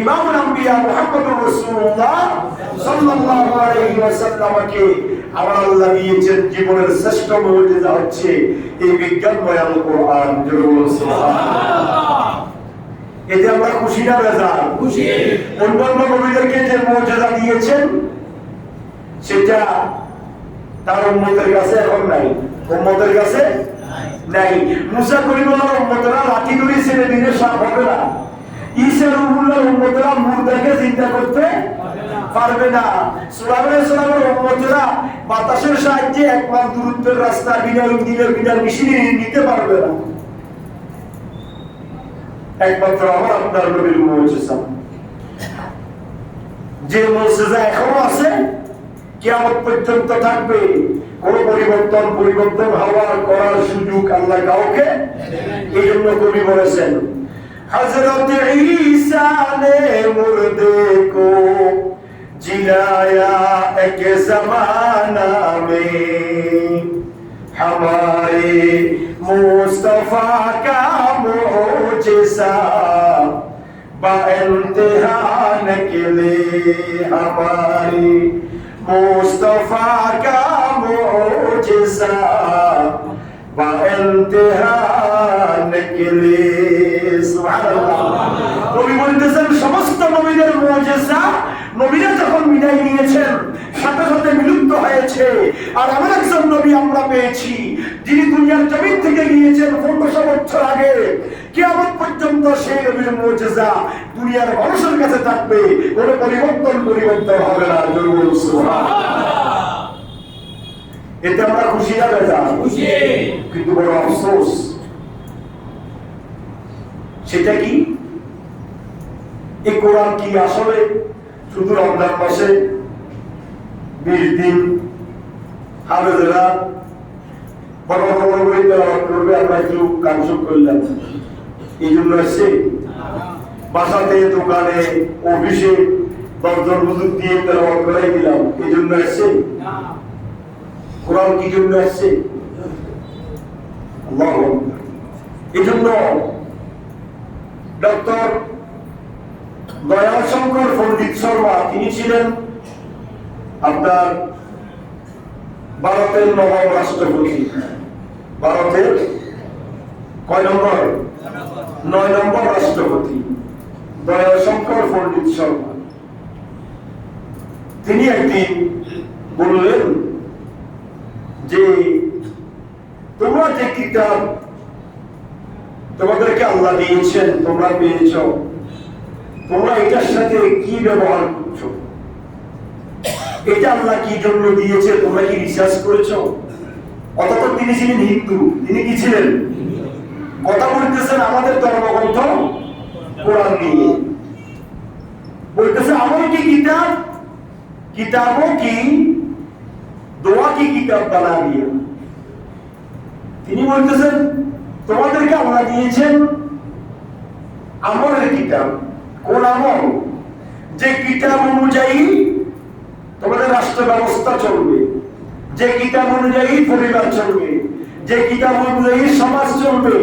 ইমামুল আম্বিয়া মুহাম্মদুর রাসূলুল্লাহ সাল্লাল্লাহু আলাইহি ওয়াসাল্লামকে আমার আল্লাহ দিয়েছেন জীবনের শ্রেষ্ঠ মুজিজা হচ্ছে এই বিজ্ঞানময় আল কোরআন। জোরে সুবহানাল্লাহ। এতে আমরা খুশি না বেজার? খুশি। অন্যান্য নবীদেরকে যে মুজিজা দিয়েছেন সেটা তার উম্মতের কাছে এখন নাই, উম্মতের কাছে নাই। মুসা কলিমুল্লাহর উম্মতরা লাঠি ধরে ছেড়ে দিলে সাপ হবে না। ঈসা রূহুল্লাহর উম্মতরা মুর্দাকে চিন্তা করতে পারবে না। সুলাইমান আলাইহিস সালামের উম্মতরা বাতাসের সাহায্যে 1 মাইল দূরত্বের রাস্তা বিনা ইঞ্জিনের, বিনা মেশিনে নিতে পারবে না। একমাত্র আমার আপনার নবীর মুজিজা, যে মুজিজা এখনো আছে, কিয়ামত পর্যন্ত থাকবে। কোন পরিবর্তন হওয়ার করার সুযোগ আল্লাহ কাউকে। এই জন্য কবি বলেছেন হযরত ঈসা নে মুর্দে কো জিলায়া এক জমানা মে, हमारे मुस्तफा का मुजिज़ा बाइंतिहा निकले, हमारे मुस्तफा का मुजिज़ा बाइंतिहा निकले। सुबहानाल्लाह। নবী বলতেছেন সমস্ত নবীদের মুজিজা নবীরা যখন বিদায় নিয়েছেন সাথে সাথে বিলুপ্ত হয়েছে, আর আমার একজন নবী আমরা পেয়েছি যিনি দুনিয়ার জমিন থেকে গিয়েছেন 1500 বছর আগে। কিয়ামত পর্যন্ত সেই নবীর মুজিজা দুনিয়ার মানুষের কাছে থাকবে, কোনো পরিবর্তন হবে না। জোরে সুবহানাল্লাহ। এতে আমরা খুশি না বেজার? খুশি। কিন্তু বড় আফসোস, সেটা কি? এই কোরআন কি আসলে শুধু রমজান মাসে 20 দিন হাফেজেরা বড় বড় করে তেলাওয়াত করবে, আমরা একটু কামসুক করলাম, এই জন্য আসছে? বাসাতে, দোকানে, অফিসে 10 জন হুজুর দিয়ে তেলাওয়াত করাই দিলাম, এই জন্য আসছে? কোরআন কি জন্য আসছে? আল্লাহু আকবার। এই জন্য ডক্টর দয়াশঙ্কর পণ্ডিত শর্মা, তিনি ছিলেন আপনার ভারতের নবম রাষ্ট্রপতি। ভারতের কয় নম্বর? 9 নম্বর রাষ্ট্রপতি দয়াশঙ্কর পণ্ডিত শর্মা। তিনি একদিন বললেন যে তোমরা যে কিতাব তোমাদেরকে আল্লাহ দিয়েছেন, তোমরা পেয়েছ, তোমরা এটার সাথে কি ব্যবহার করছো? এটা আল্লাহ কি জন্য দিয়েছে তোমরা কি রিসার্চ করেছো? অথচ তিনি ছিলেন হিন্দু, তিনি কি ছিলেন? কথা বলতেছেন আমাদের ধর্মগ্রন্থ কোরআন নিয়ে, বলতেছে আমল কি কিতাব, কিতাবও কি দোয়া কি কিতাব বানা দিয়া। তিনি বলতেছেন তোমাদেরকে আল্লাহ দিয়েছেন আমলের কিতাব। কোন আমল? যে কিতাব অনুযায়ী তোমাদের রাষ্ট্র ব্যবস্থা চলবে, যে কিতাব অনুযায়ী পরিবার চলবে, যে কিতাব অনুযায়ী সমাজ চলবে,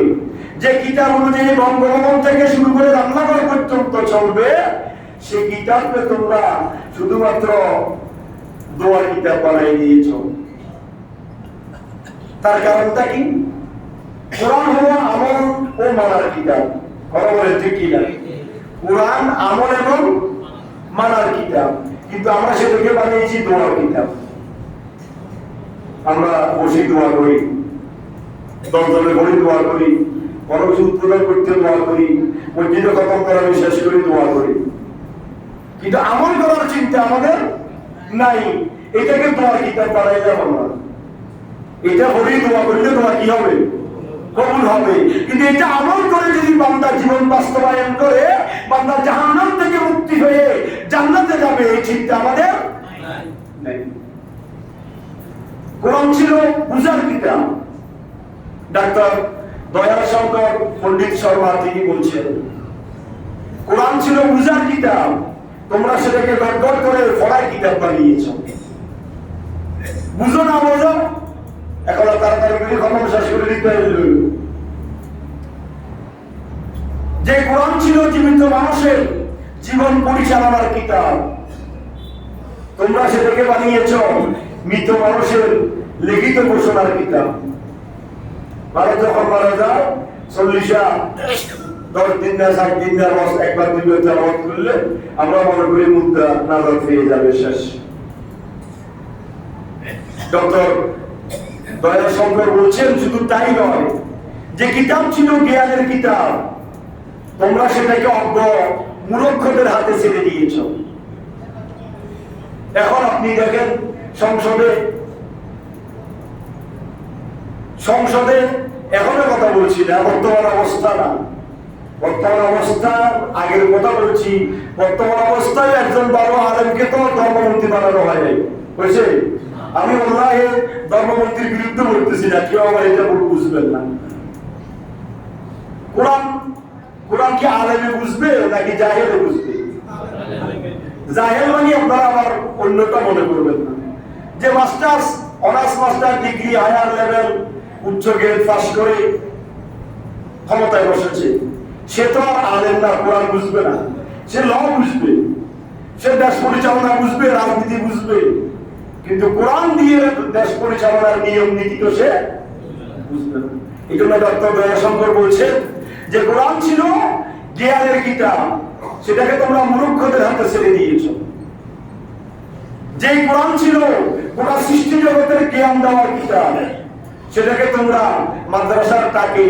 যে কিতাব অনুযায়ী বঙ্গভবন থেকে শুরু করে রান্নাঘর পর্যন্ত চলবে, সেই কিতাবকে তোমরা শুধুমাত্র দোয়া কিতাব বানাই দিয়েছ। তার কারণটা কি? কোরআন হলো আমল ও মানার কিতাব। কথা বলে ঠিক কিনা? কোরআন আমল এবং মানার কিতাব, কিন্তু আমরা সেটাকে বানিয়েছি দোয়ার কিতাব। আমরা বসে দোয়া করি, দলে ঘরে দোয়া করি, বড় কিছু উৎপাদন করতে দোয়া করি, মসজিদে খতম করা শেষ করে দোয়া করি, কিন্তু আমল করার চিন্তা আমাদের নাই। এটাকে দোয়ার কিতাব বানাই যাব না। এটা বলেই দোয়া করলে দোয়া কি হবে? কবুল হবে। কিন্তু এটা আমল করে যদি বান্দা জীবন বাস্তবায়ন করে বান্দা জাহান্নাম থেকে মুক্তি হয়ে জান্নাতে যাবে, এই চিন্তা আমাদের নাই। কোরআন ছিল বুঝার কিতাব। ডাক্তার দয়াল শঙ্কর পণ্ডিত শর্মা তিনি বলছেন, কোরআন ছিল বুঝার কিতাব, তোমরা সেটাকে গড়গড় করে পড়ার কিতাব বানিয়েছ। বুঝো না বোঝো, এখন তাড়াতাড়ি করে খতম শেষ করে দিতে হইল। যে কোরআন ছিল জীবিত মানুষের জীবন পরিচালনার কিতাব, তোমরা সেটাকে বানিয়েছ মৃত মানুষের লিখিত ঘোষণার কিতাব। মানে যখন মারা যায় 10 দিন না 7 দিন না একবার দুইবার তেলাওয়াত করলে আমরা মনে করি মুদ্রা নাজাত পেয়ে যাবে, শেষ। ডক্টর দয়াল শঙ্কর বলছেন শুধু তাই নয়, যে কিতাব ছিল জ্ঞানের কিতাব, তোমরা সেটাকে অজ্ঞ মূর্খদের হাতে ছেড়ে দিয়েছ। এখন আপনি দেখেন সংসদে এখনো কথা বলছি না, বর্তমান অবস্থা না, বর্তমান অবস্থা আগের কথা বলছি। বর্তমান অবস্থায় একজন বড় আলেমকে তো ধর্মমন্ত্রী বানানো হয় নাই, বুঝছে? আমি ওল্লাহে ধর্মমন্ত্রীর বিরুদ্ধে বলতেছি না, কেউ আমার এটা বুঝবেন না। কোরআন কি আলেমে বুঝবে নাকি জাহেলে বুঝবে? জাহেল মানে আপনারা আবার অন্যটা মনে করবেন না, যে masters honours master degree higher level উচ্চ গ্রেড পাস করে ক্ষমতায় বসেছে, সে তো আর আলেম না, কোরআন বুঝবে না। সে ল বুঝবে, সে দেশ পরিচালনা বুঝবে, রাজনীতি বুঝবে, কিন্তু কোরআন দিয়ে দেশ পরিচালনার নিয়ম নীতি তো সে বুঝবে না। এই জন্য ডক্টর দয়াশঙ্কর বলছেন যে কোরআন ছিল জ্ঞানের কিতাব, সেটাকে তোমরা মূর্খদের হাতে ছেড়ে দিয়েছ। যে কোরআন ছিল গোটা সৃষ্টি জগতের জ্ঞান দেওয়ার কিতাব, সেটাকে তোমরা মাদ্রাসার তাকে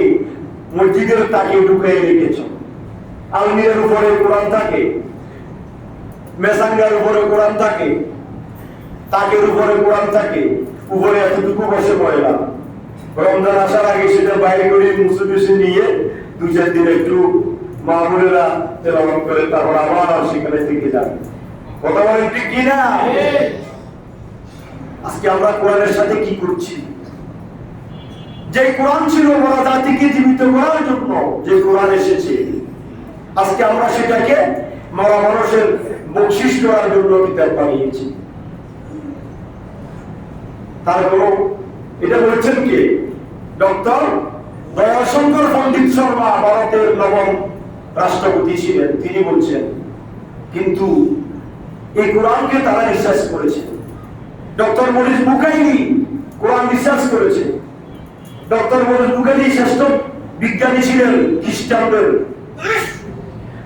মসজিদের তাকে ঢুকিয়ে রেখেছ। আলমিরের উপরে কোরআন থাকে, মেসাঙ্গার উপরে কোরআন থাকে, তাকের উপরে কোরআন থাকে, উপরে এতটুকু বসে পড়েলাম। রমজান আসার আগে সেটা বাইরে করে মুসুবিসি নিয়ে 2-4 দিন একটু মামুনেরা তেলাওয়াত করে, তারপর আবার সেখানে থেকে যাবে। কথা বলেন ঠিক কিনা? আজকে আমরা কোরআনের সাথে কি করছি? যে কোরআন ছিল বড় জাতিকে জীবিত করার জন্য, যে কোরআন এসেছে, আজকে আমরা সেটাকে মরা মানুষের বকশিশ করার জন্য কিতাব বানিয়েছি। তারপর এটা বলেছেন কে? ডক্টর দয়াশঙ্কর পণ্ডিত শর্মা, ভারতের নবম রাষ্ট্রপতি ছিলেন। তিনি বলছেন কিন্তু এই কোরআনকে তারা রিসার্চ করেছে। ডক্টর মরিস বুকাইলি কোরআন রিসার্চ করেছে। ডক্টর মরিস বুকাইলি শ্রেষ্ঠ বিজ্ঞানী ছিলেন খ্রিস্টানদের।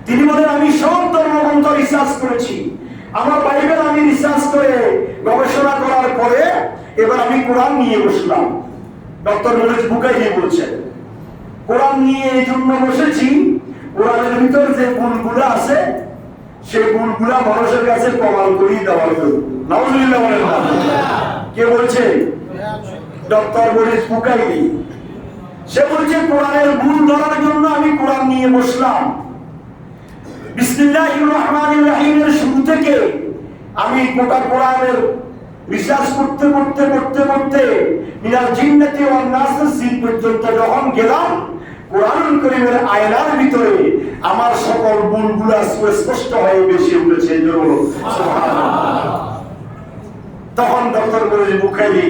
তিনি বলেন আমি সব ধর্মগ্রন্থ রিসার্চ করেছি, আমার বাইবেল আমি রিসার্চ করে গবেষণা করার পরে এবার আমি কোরআন নিয়ে বসলাম। ডক্টর মরিস বুকাইলি বলছেন কোরআন নিয়ে এই জন্য বসেছি, কোরআনের ভিতর যে ভুলগুলো আছে সেই ভুলগুলা মানুষের কাছে প্রমাণ করিয়ে দেওয়ার জন্য। নাউজুবিল্লাহ বলেন না? কে বলছে? Doctor Morris Bucaille. সে বলছে কোরআনের ভুল ধরার জন্য আমি কোরআন নিয়ে বসলাম। বিসমিল্লাহির রহমানির রহিমের শুরু থেকে আমি গোটা কোরআনের রিসার্চ করতে মিনাল জিন্নাতি ওয়ান নাস জিন পর্যন্ত যখন গেলাম, কোরআনুল কারীমের আয়নার ভিতরে আমার সকল গুণগুলো স্পষ্ট হয়ে বেশি উঠেছে। সুবহানাল্লাহ। তখন ডক্টর মুরাদ বুখারী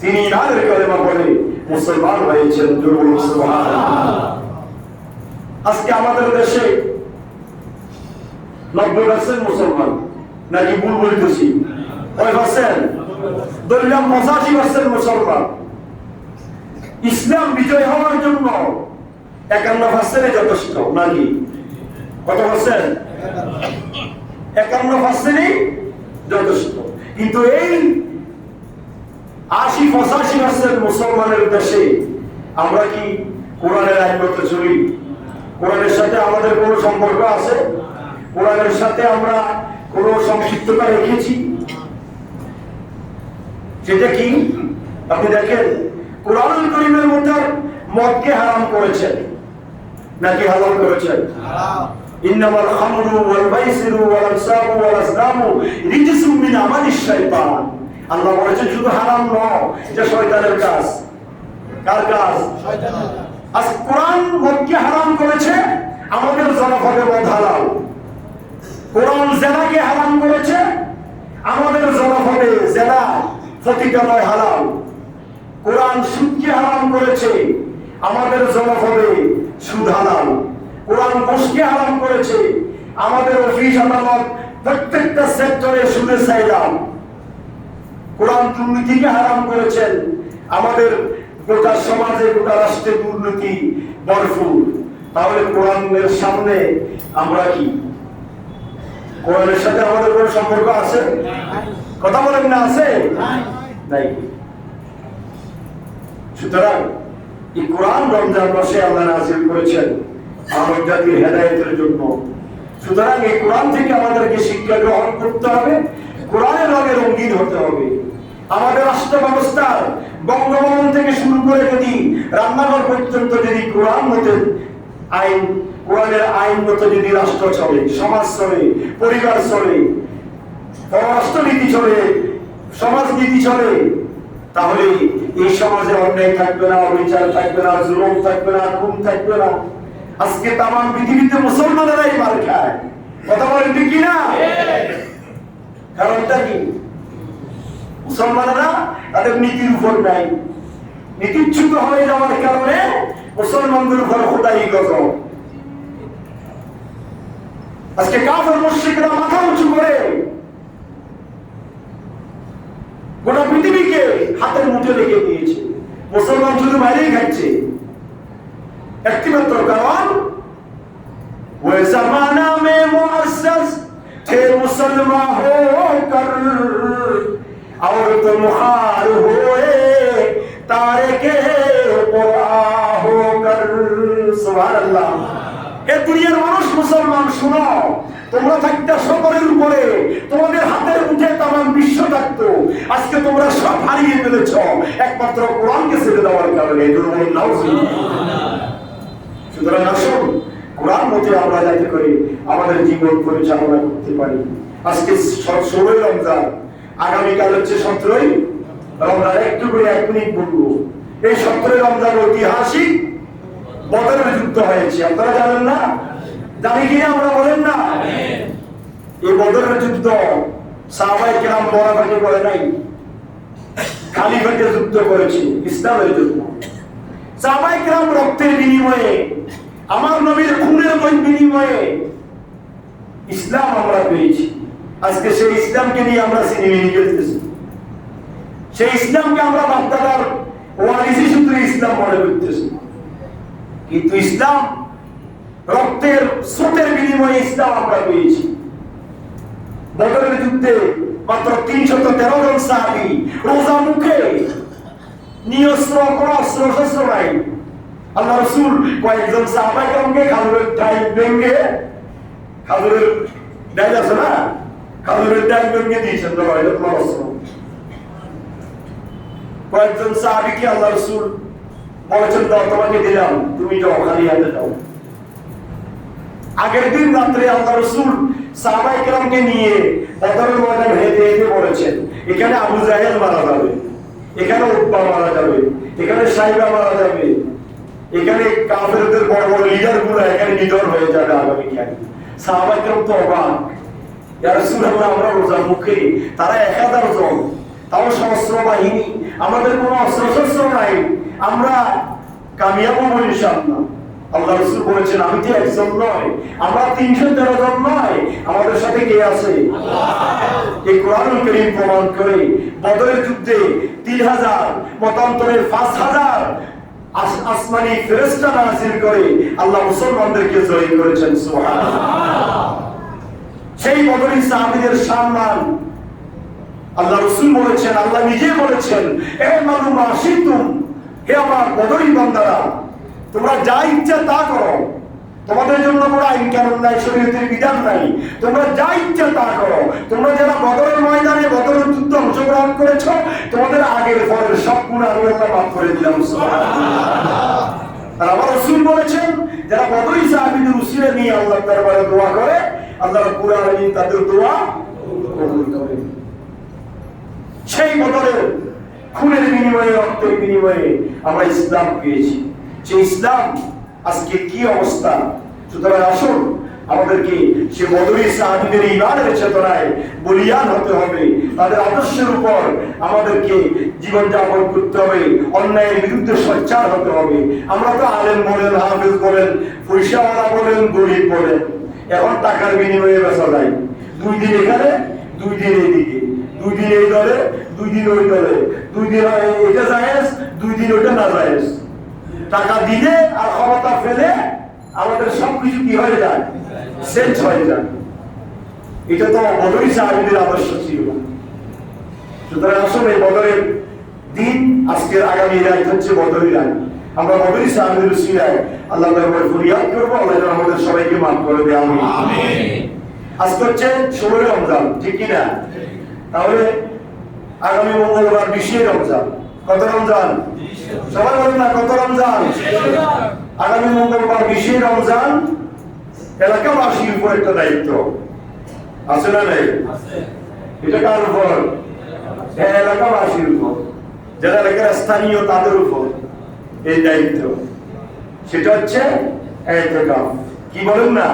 তিনি ইমানের কালেমা পড়ে মুসলমান হয়েছেন। সুবহানাল্লাহ। আজকে আমাদের দেশে 90% মুসলমান, নাকি ভুল বলতেছি? কয় পার্সেন্ট? ধরলাম 85% মুসলমান। ইসলাম বিজয় হওয়ার জন্য 51% যথেষ্ট, নাকি? কত পার্সেন্ট? 51% যথেষ্ট। কিন্তু এই 80-85% মুসলমানের দেশে আমরা কি কোরআনের আইন মতো চলি? কোরআনের সাথে আমাদের কোনো সম্পর্ক আছে? কোরআনের সাথে আমরা কোনো সংক্ষিপ্ততা রেখেছি? সেটা কি? আপনি দেখেন, কোরআনুল কারীমের মধ্যে মদকে হারাম করেছেন, নাকি হালাল করেছেন? ইন্নামাল খামরু ওয়াল মাইসিরু ওয়াল আনসাবু ওয়াল আজলামু রিজসুম মিন আমালিশ শাইতান। আল্লাহ বলেছেন শুধু হারাম নয়, এটা শয়তানের কাজ। কার কাজ? শয়তানের। আজ কোরআন মদকে হারাম করেছে, আমাদের জনপদে মদ হালাল। কোরআন জেনাকে হারাম করেছে, আমাদের জনপদে জেনা প্রতিকারয় হালাল। কোরআন সুদকে হারাম করেছে, আমাদের জনপদে সুদ হালাল। কোরআন ঘুষকে হারাম করেছে, আমাদের অফিস আদালত প্রত্যেকটা সেক্টরে সুদের চাইলাম। কোরআন দুর্নীতিকে হারাম করেছেন, আমাদের গোটা সমাজে গোটা রাষ্ট্রে দুর্নীতি ভরপুর। তাহলে কোরআনের সামনে আমরা কি? কোরআনের সাথে আমাদের কোনো সম্পর্ক আছে? কথা বলেন না, আছে? নাই। সুতরাং এই কোরআন রমজান মাসে আল্লাহ নাযিল করেছেন মানব জাতির হেদায়েতের জন্য। সুতরাং এই কোরআন থেকে আমাদেরকে শিক্ষা গ্রহণ করতে হবে, কোরআনের রঙে রঙিন হতে হবে। আমাদের রাষ্ট্র ব্যবস্থার বঙ্গভবন থেকে শুরু করে যদি রান্নাঘর পর্যন্ত যদি কোরআন মতে আইন, কোরআনের আইন মতো যদি রাষ্ট্র চলে, সমাজ চলে, পরিবার চলে, পররাষ্ট্রনীতি চলে, সমাজনীতি চলে, তাহলে এই সমাজে অন্যায় থাকবে না, অবিচার থাকবে না, জুলুম থাকবে না, খুন থাকবে না। আজকে তাম পৃথিবীতে মুসলমানেরাই মার খায়। কথা বলেন ঠিক কিনা? কারণটা কি? মুসলমানেরা তাদের নীতির উপর নাই, নীতিচ্যুত হয়ে যাওয়ার কারণে মুসলমানদের উপর খোদাই গজব। আজকে কাফের মুশরিকরা মাথা উঁচু করে গোটা পৃথিবীকে হাতের মুঠে রেখে দিয়েছে, মুসলমান শুধু বাইরেই খাচ্ছে। একটিমাত্র কারণ, ওই জামানা মে মুআসসাস थे मुसलमान होकर और तुम हार हुए तारिके कुरान होकर। सुबहानाल्लाह। এই দুনিয়ার মানুষ মুসলমান, শুনো, তোমরা থাকতে সকলের উপরে, তোমাদের হাতের মুঠে তাম বিশ্ব থাকতো। আজকে তোমরা সব হারিয়ে ফেলেছ একমাত্র কোরআনকে ছেড়ে দেওয়ার কারণে। সুতরাং আসুন কোরআন মতে আমরা যাতে করে আমাদের জীবন পরিচালনা করতে পারি। আজকে 16ই রমজান, আগামীকাল হচ্ছে 17ই রমজান। একটু করে 1 মিনিট বলবো, এই 17ই রমজান ঐতিহাসিক বদরের যুদ্ধ হয়েছে। আপনারা জানেন না? জানি কিনা আমরা বলেন না? এই বদরের যুদ্ধ সাহাবায়ে কেরাম বরাবরই করে নাই, খালি পেটে যুদ্ধ করেছে, ইসলামের যুদ্ধ। সাহাবায়ে কেরাম রক্তের বিনিময়ে, আমার নবীর খুনের বিনিময়ে ইসলাম আমরা পেয়েছি। আজকে সেই ইসলামকে নিয়ে আমরা সিনেমিনি খেলতেছি, সেই ইসলামকে আমরা বাপদাদার ওয়ারিসি সূত্রে ইসলাম মনে করতেছি। কিন্তু ইসলাম রক্তের স্রোতের বিনিময়ে ইসলাম আমরা পেয়েছি। বদরের যুদ্ধে মাত্র 313 জন সাহাবী রোজা মুখে, নিয়স্ত্র, কোনো অস্ত্র শস্ত্র নাই। আল্লাহ রাসূল কয়েকজন সাহাবায়ে কেরামকে খাজুরের ডাল ভেঙে, খাজুরের ডাল আছে না, খাজুরের ডাল ভেঙে দিয়েছেন, এটা তোমার অস্ত্র। কয়েকজন সাহাবীকে আল্লাহ রাসূল বলেছেন, দাও তোমাকে দিলাম, তুমি যাও, খালি হাতে যাও। আগের দিন রাত্রে আল্লাহ রাসূল সাহাবায়ে কেরামকে নিয়ে বদরের ময়দান হেঁটে হেঁটে বলেছেন, এখানে আবু জাহেল মারা যাবে, এখানে উতবা মারা যাবে, এখানে সাইবা মারা যাবে, এখানে কাফেরদের বড় বড় লিডার গুলো এখানে নিধন হয়ে যাবে আগামীকাল। সাহাবায়ে কেরাম তো অবাক, ইয়া রাসূলুল্লাহ আমরা রোজা মুখে, তারা 1000 জন, তাও সহস্র বাহিনী, আমাদের কোনো অস্ত্র নাই, আমরা কামিয়াব হব ইনশাআল্লাহ। আল্লাহ রাসূল বলেছেন আমি তো একজন নয়, আমরা 313 জন নয়, আমাদের সাথে কে আছে? আল্লাহ। এই কোরআনুল কারীম প্রমাণ করে বদরের যুদ্ধে 3000 মতান্তরে 5000 আসমানি ফেরেশতা নাযিল করে আল্লাহ মুসলমানদেরকে জয় করেছেন। সুবহানাল্লাহ। সেই বদরী সাহাবীদের সম্মান আল্লাহ রাসূল বলেছেন, আল্লাহ নিজে বলেছেন, এ মালুম আসিতুম, হে আমার বদরী বান্দারা, তোমরা যা ইচ্ছা তা করো, তোমাদের জন্য কোনো আইন কানুন নাই, শরীয়তের বিধান নাই, তোমরা যা ইচ্ছা তা করো। তোমরা যারা বদরের ময়দানে বদরের যুদ্ধে অংশগ্রহণ করেছো, তোমাদের আগের পরের সব গুনাহ আমি আল্লাহ মাফ করে দিলাম। সুবহানাল্লাহ। আর আমার রাসূল বলেছেন, যারা বদরী সাহাবীদের উসিলা নিয়ে আল্লাহর দরবারে দোয়া করে, আল্লাহ রাব্বুল আলামিন তাদের দোয়া কবুল করেন। সেই বদরের খুনের বিনিময়ে, রক্তের বিনিময়ে আমরা ইসলাম পেয়েছি। সেই ইসলাম আজকে কি অবস্থা? সুতরাং আসুন আমাদেরকে সে বদরী সাহাবীদের ঈমানের চেতনায় বলিয়ান হতে হবে, তাদের আদর্শের উপর আমাদেরকে জীবনযাপন করতে হবে, অন্যায়ের বিরুদ্ধে সোচ্চার হতে হবে। আমরা তো আলেম বলেন, হাফেজ বলেন, পয়সাওয়ালা বলেন, গরিব বলেন, এখন টাকার বিনিময়ে বেচা যায়। 2 দিন এখানে, 2 দিন এইদিকে, 2 দিন এই দলে, 2 দিন ওই দলে, 2 দিন এটা জায়েজ, 2 দিন ওটা না জায়েজ। টাকা দিলে আর ক্ষমতা ফেলে আমাদের সবকিছু কি হয়ে যায়? চেঞ্জ হয়ে যায়। এটা তো বদরী সাহাবীদের আদর্শ ছিল। সুতরাং আসলে বদরের দিন, আজকের আগামী রাত হচ্ছে বদরী রাত। আমরা বদরী সাহাবীদের উসিলায় আল্লাহর দরবারে ফরিয়াদ করব, আল্লাহ যেন আমাদের সবাইকে মাফ করে দেয়। আমিন। আজকে হচ্ছে 16 রমজান, ঠিক কি না? তাহলে আগামী মঙ্গলবার 20 রমজান। কত রমজান? সবাই বলেন না, কত রমজান? আগামী মঙ্গলবার 20 রমজান। এলাকাবাসীর উপর একটা দায়িত্ব আছে না নাই? এটা কার উপর? এলাকাবাসীর উপর, যারা এলাকার স্থানীয় তাদের উপর এই দায়িত্ব। সেটা হচ্ছে ইতিকাফ। কি বলেন না?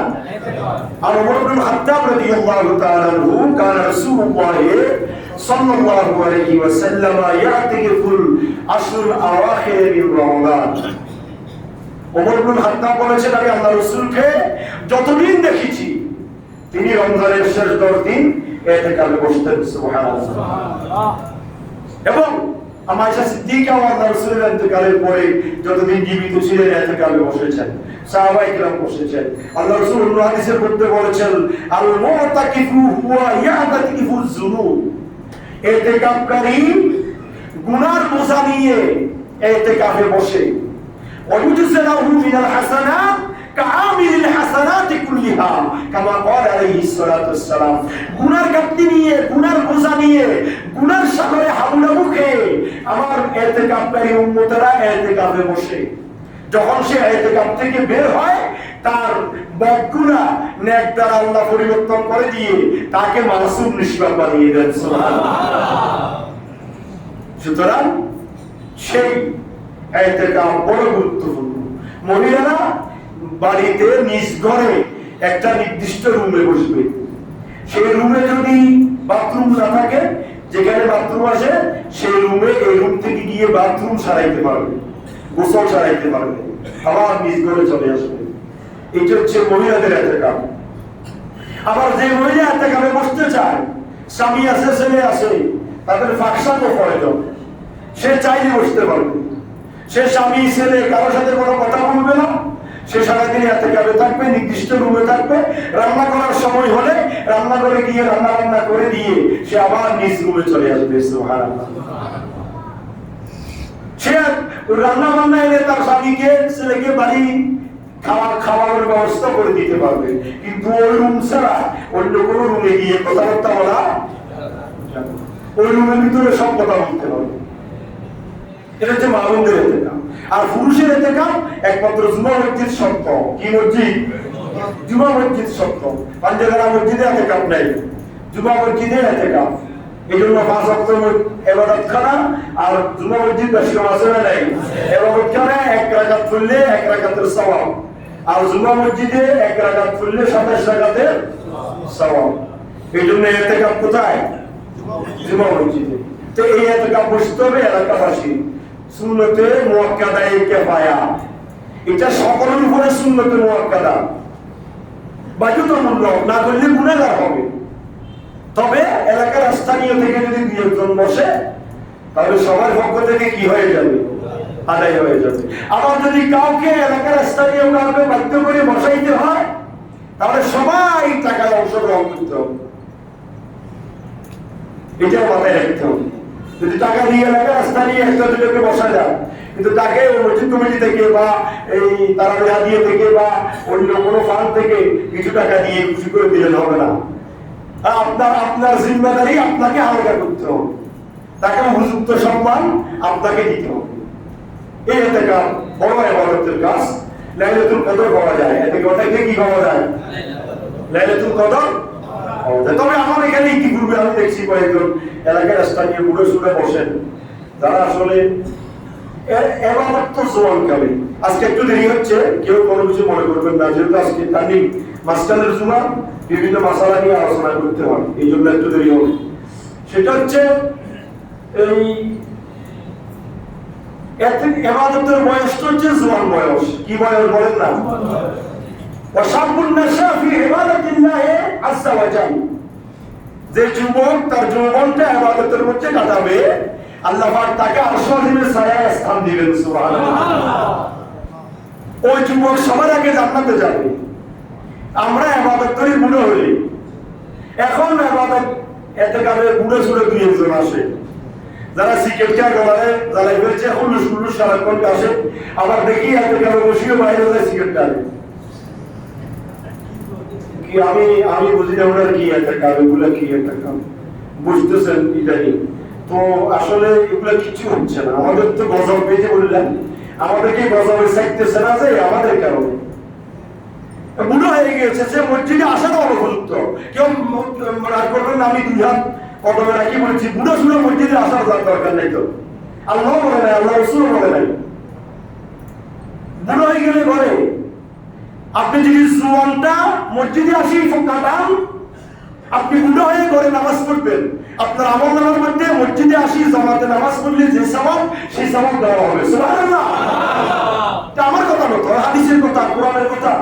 আর ওমর ইবনে খাত্তাব রাদিয়াল্লাহু তাআলা আনহু কান রাসূলুল্লাহ সাল্লাল্লাহু আলাইহি ওয়াসাল্লাম ইয়াতিকুল আশরুল আওয়াখির মিন রমাদান। ওমর ইবনে খাত্তাব বলেছেন, আমি আল্লাহর রাসূলকে যতদিন দেখেছি তিনি রমজানের শেষ 10 দিন ইতিকাফে বসতেন। সুবহানাল্লাহ। এবং আয়েশা সিদ্দিকা আল্লাহর রাসূলের ইন্তেকালের পরে যতদিন জীবিত ছিলেন ইতিকাফে বসেছেন, সাহাবায়ে কিরাম বসেছেন। আল্লাহর রাসূল অন্য হাদিসের মধ্যে বলেছেন, আল মুতাকিফু হুয়া ইয়াতাকিফু যুনুব। ইতিকাফকারী গুনার বোঝা নিয়ে ইতিকাফে বসে, ওয়ায়ুজসালাহু মিনাল হাসানাত কাআমিলিল হাসানাতি কুল্লিহা কামা ক্বালা আলাইহিস সালাতু ওয়াসসালাম। গুনার ঘাটতি নিয়ে, গুনার বোঝা নিয়ে, গুনার সাগরে হাবুডুবু খেয়ে আমার ইতিকাফকারী উম্মতেরা ইতিকাফে বসে, যখন সে ইতিকাফ থেকে বের হয় তার বদগুনাহ নেক দ্বারা আল্লাহ পরিবর্তন করে দিয়ে তাকে মাসুম নিষ্পাপ বানিয়ে দেন। সুবহানাল্লাহ। সুতরাং সেই ইতিকাফ বড় গুরুত্বপূর্ণ। মহিলারা বাড়িতে নিজ ঘরে একটা নির্দিষ্ট রুমে বসবে। সেই রুমে যদি বাথরুম না থাকে, যেখানে বাথরুম আছে সেই রুমে, এই রুম থেকে গিয়ে বাথরুম সারাইতে পারবে, গোসল সারাইতে পারবে, আবার নিজ ঘরে চলে আসবে। এটা হচ্ছে মহিলাদের ইতিকাফ। আবার যে মহিলা ইতিকাফে বসতে চায়, স্বামী আছে, ছেলে আছে, তাদের ফাঁকশা তো প্রয়োজন, সে চাইলে বসতে পারবে। সে স্বামী ছেলে কারোর সাথে কোনো কথা বলবে না, সে সারাদিন ইতিকাফে থাকবে, নির্দিষ্ট রুমে থাকবে। রান্না করার সময় হলে রান্না করে গিয়ে রান্না করে দিয়ে সে আবার নিজ রুমে চলে আসবে। সুবহানাল্লাহ। সে রান্না বান্না এনে তার স্বামীকে, ছেলেকে বাড়ি খাবারের ব্যবস্থা করে দিতে পারবে, কিন্তু ওই রুম ছাড়া অন্য কোনো রুমে গিয়ে কথাবার্তা বলা, ওই রুমের ভিতরে সব কথা বলতে পারবে। এটা হচ্ছে মা-বোনদের ইতিকাফ। আর পুরুষের ইতিকাফ একমাত্র জুমা মসজিদ শর্ত। কি মসজিদ? জুমা মসজিদ শর্ত। পাঞ্জাবের মসজিদে ইতিকাফ নাই, জুমা মসজিদে ইতিকাফ। এই জন্য 5 ওয়াক্ত ইবাদতখানা আর জুমা মসজিদ বেশি আছে না নাই? ইবাদতখানা 1 রাকাত পড়লে 1 রাকাতের সওয়াব, আর জুমা মসজিদে 1 রাকাত পড়লে 27 রাকাতের সওয়াব। এই জন্য ইতিকাফ কোথায়? জুমা মসজিদে। তো এই ইতিকাফ বসতে হবে এলাকাবাসী, সুন্নতে মুআক্কাদায়ে কিফায়া, এটা সকলের উপরে সুন্নতে মুআক্কাদা, বাধ্যতামূলক, না করলে গুনাহগার হবে। তবে এলাকার স্থানীয় থেকে যদি 2 জন বসে তাহলে সবার পক্ষ থেকে কি হয়ে যাবে? আদায় হয়ে যাবে। আবার যদি কাউকে এলাকার স্থানীয় কাউকে বাধ্য করে বসাইতে হয় তাহলে সবাই টাকায় অংশগ্রহণ করতে হবে, এটা মাথায় রাখতে হবে। যদি টাকা দিয়ে এলাকার স্থানীয় একটা দুটোকে বসা যায়, কিন্তু তাকে মসজিদ কমিটি থেকে বা এই তারা দিয়ে থেকে বা অন্য কোনো ফান্ড থেকে কিছু টাকা দিয়ে খুশি করে দিলেন হবে না। আপনার জিম্মাদারি আপনাকে হালকা করতে হবে, তাকে উপযুক্ত সম্মান আপনাকে দিতে হবে। এই একটা বড় ইবাদতের কাজ। লাইলাতুল কদর পাওয়া যায়, এতে ওটাকে কি পাওয়া যায়? লাইলাতুল কদর। তবে আমার এখানে ইতিপূর্বে আমি দেখছি কয়েকজন এলাকার স্থানীয় বুড়ো সুড়ে বসেন, যারা আসলে ইবাদত তো জোয়ান কালে। আজকে একটু দেরি হচ্ছে, কেউ কোনো কিছু মনে করবেন না, যেহেতু আজকে টার্নিং মাঝখানের জুমা, বিভিন্ন মাসালা নিয়ে আলোচনা করতে হয়, এই জন্য একটু দেরি হবে। সেটা হচ্ছে এই ইবাদতের বয়সটা হচ্ছে জোয়ান বয়স। কি বয়স বলেন না? ওয়াশাবুন নাশা ফি ইবাদাতিল্লাহি আযজা ওয়া জাল, যে যুবক তার যৌবনটা ইবাদতের মধ্যে কাটাবে আল্লাহ পাক তাকে আরশের নিচে ছায়ায় স্থান দিবেন। সুবহানাল্লাহ। ওই যুবক সবার আগে জান্নাতে যাবে। আমরা ইবাদত করি বুড়ো হই, এখন ইবাদত ইতিকাফে বুড়ো সুড়ে 2 জন আসে, যারা সিগারেট খায় গলায় জ্বালাই ফেলছে, হুলুস সারাক্ষণ আসে, আবার দেখি ইতিকাফে বসিয়ে বাইরে যায় সিগারেট টানে। কি আমি বুঝি না ওনার কি ইতিকাফ, এগুলো কি ইতিকাফ বুঝতেছেন? এটাই তো আসলে এগুলো কিছু হচ্ছে না। আমাদের তো গজব পেয়েছে বললেন, আমাদেরকে গজবে চাইতেছে না যে আমাদের কারণে বুড়ো হয়ে গেছে, যে মসজিদে আসাটা অনুপযুক্ত। কেউ রাগ করবেন না, আমি 2 হাত কদমে রাখি বলছি, বুড়ো সুড়ো মসজিদে আসার দরকার নেই। তো আল্লাহ বলে নাই, আল্লাহ রাসূল বলে নাই। বুড়ো হয়ে গেলে ঘরে আপনি যদি জোয়ানটা মসজিদে আসি কাটান, আপনি বুড়ো হয়ে ঘরে নামাজ পড়বেন, আপনার আমল নামার মধ্যে মসজিদে আসি জামাতে নামাজ পড়লে যে সওয়াব, সেই সওয়াব দেওয়া হবে। সুবহানাল্লাহ। এটা আমার কথা না, হাদিসের কথা, কোরআনের কথা।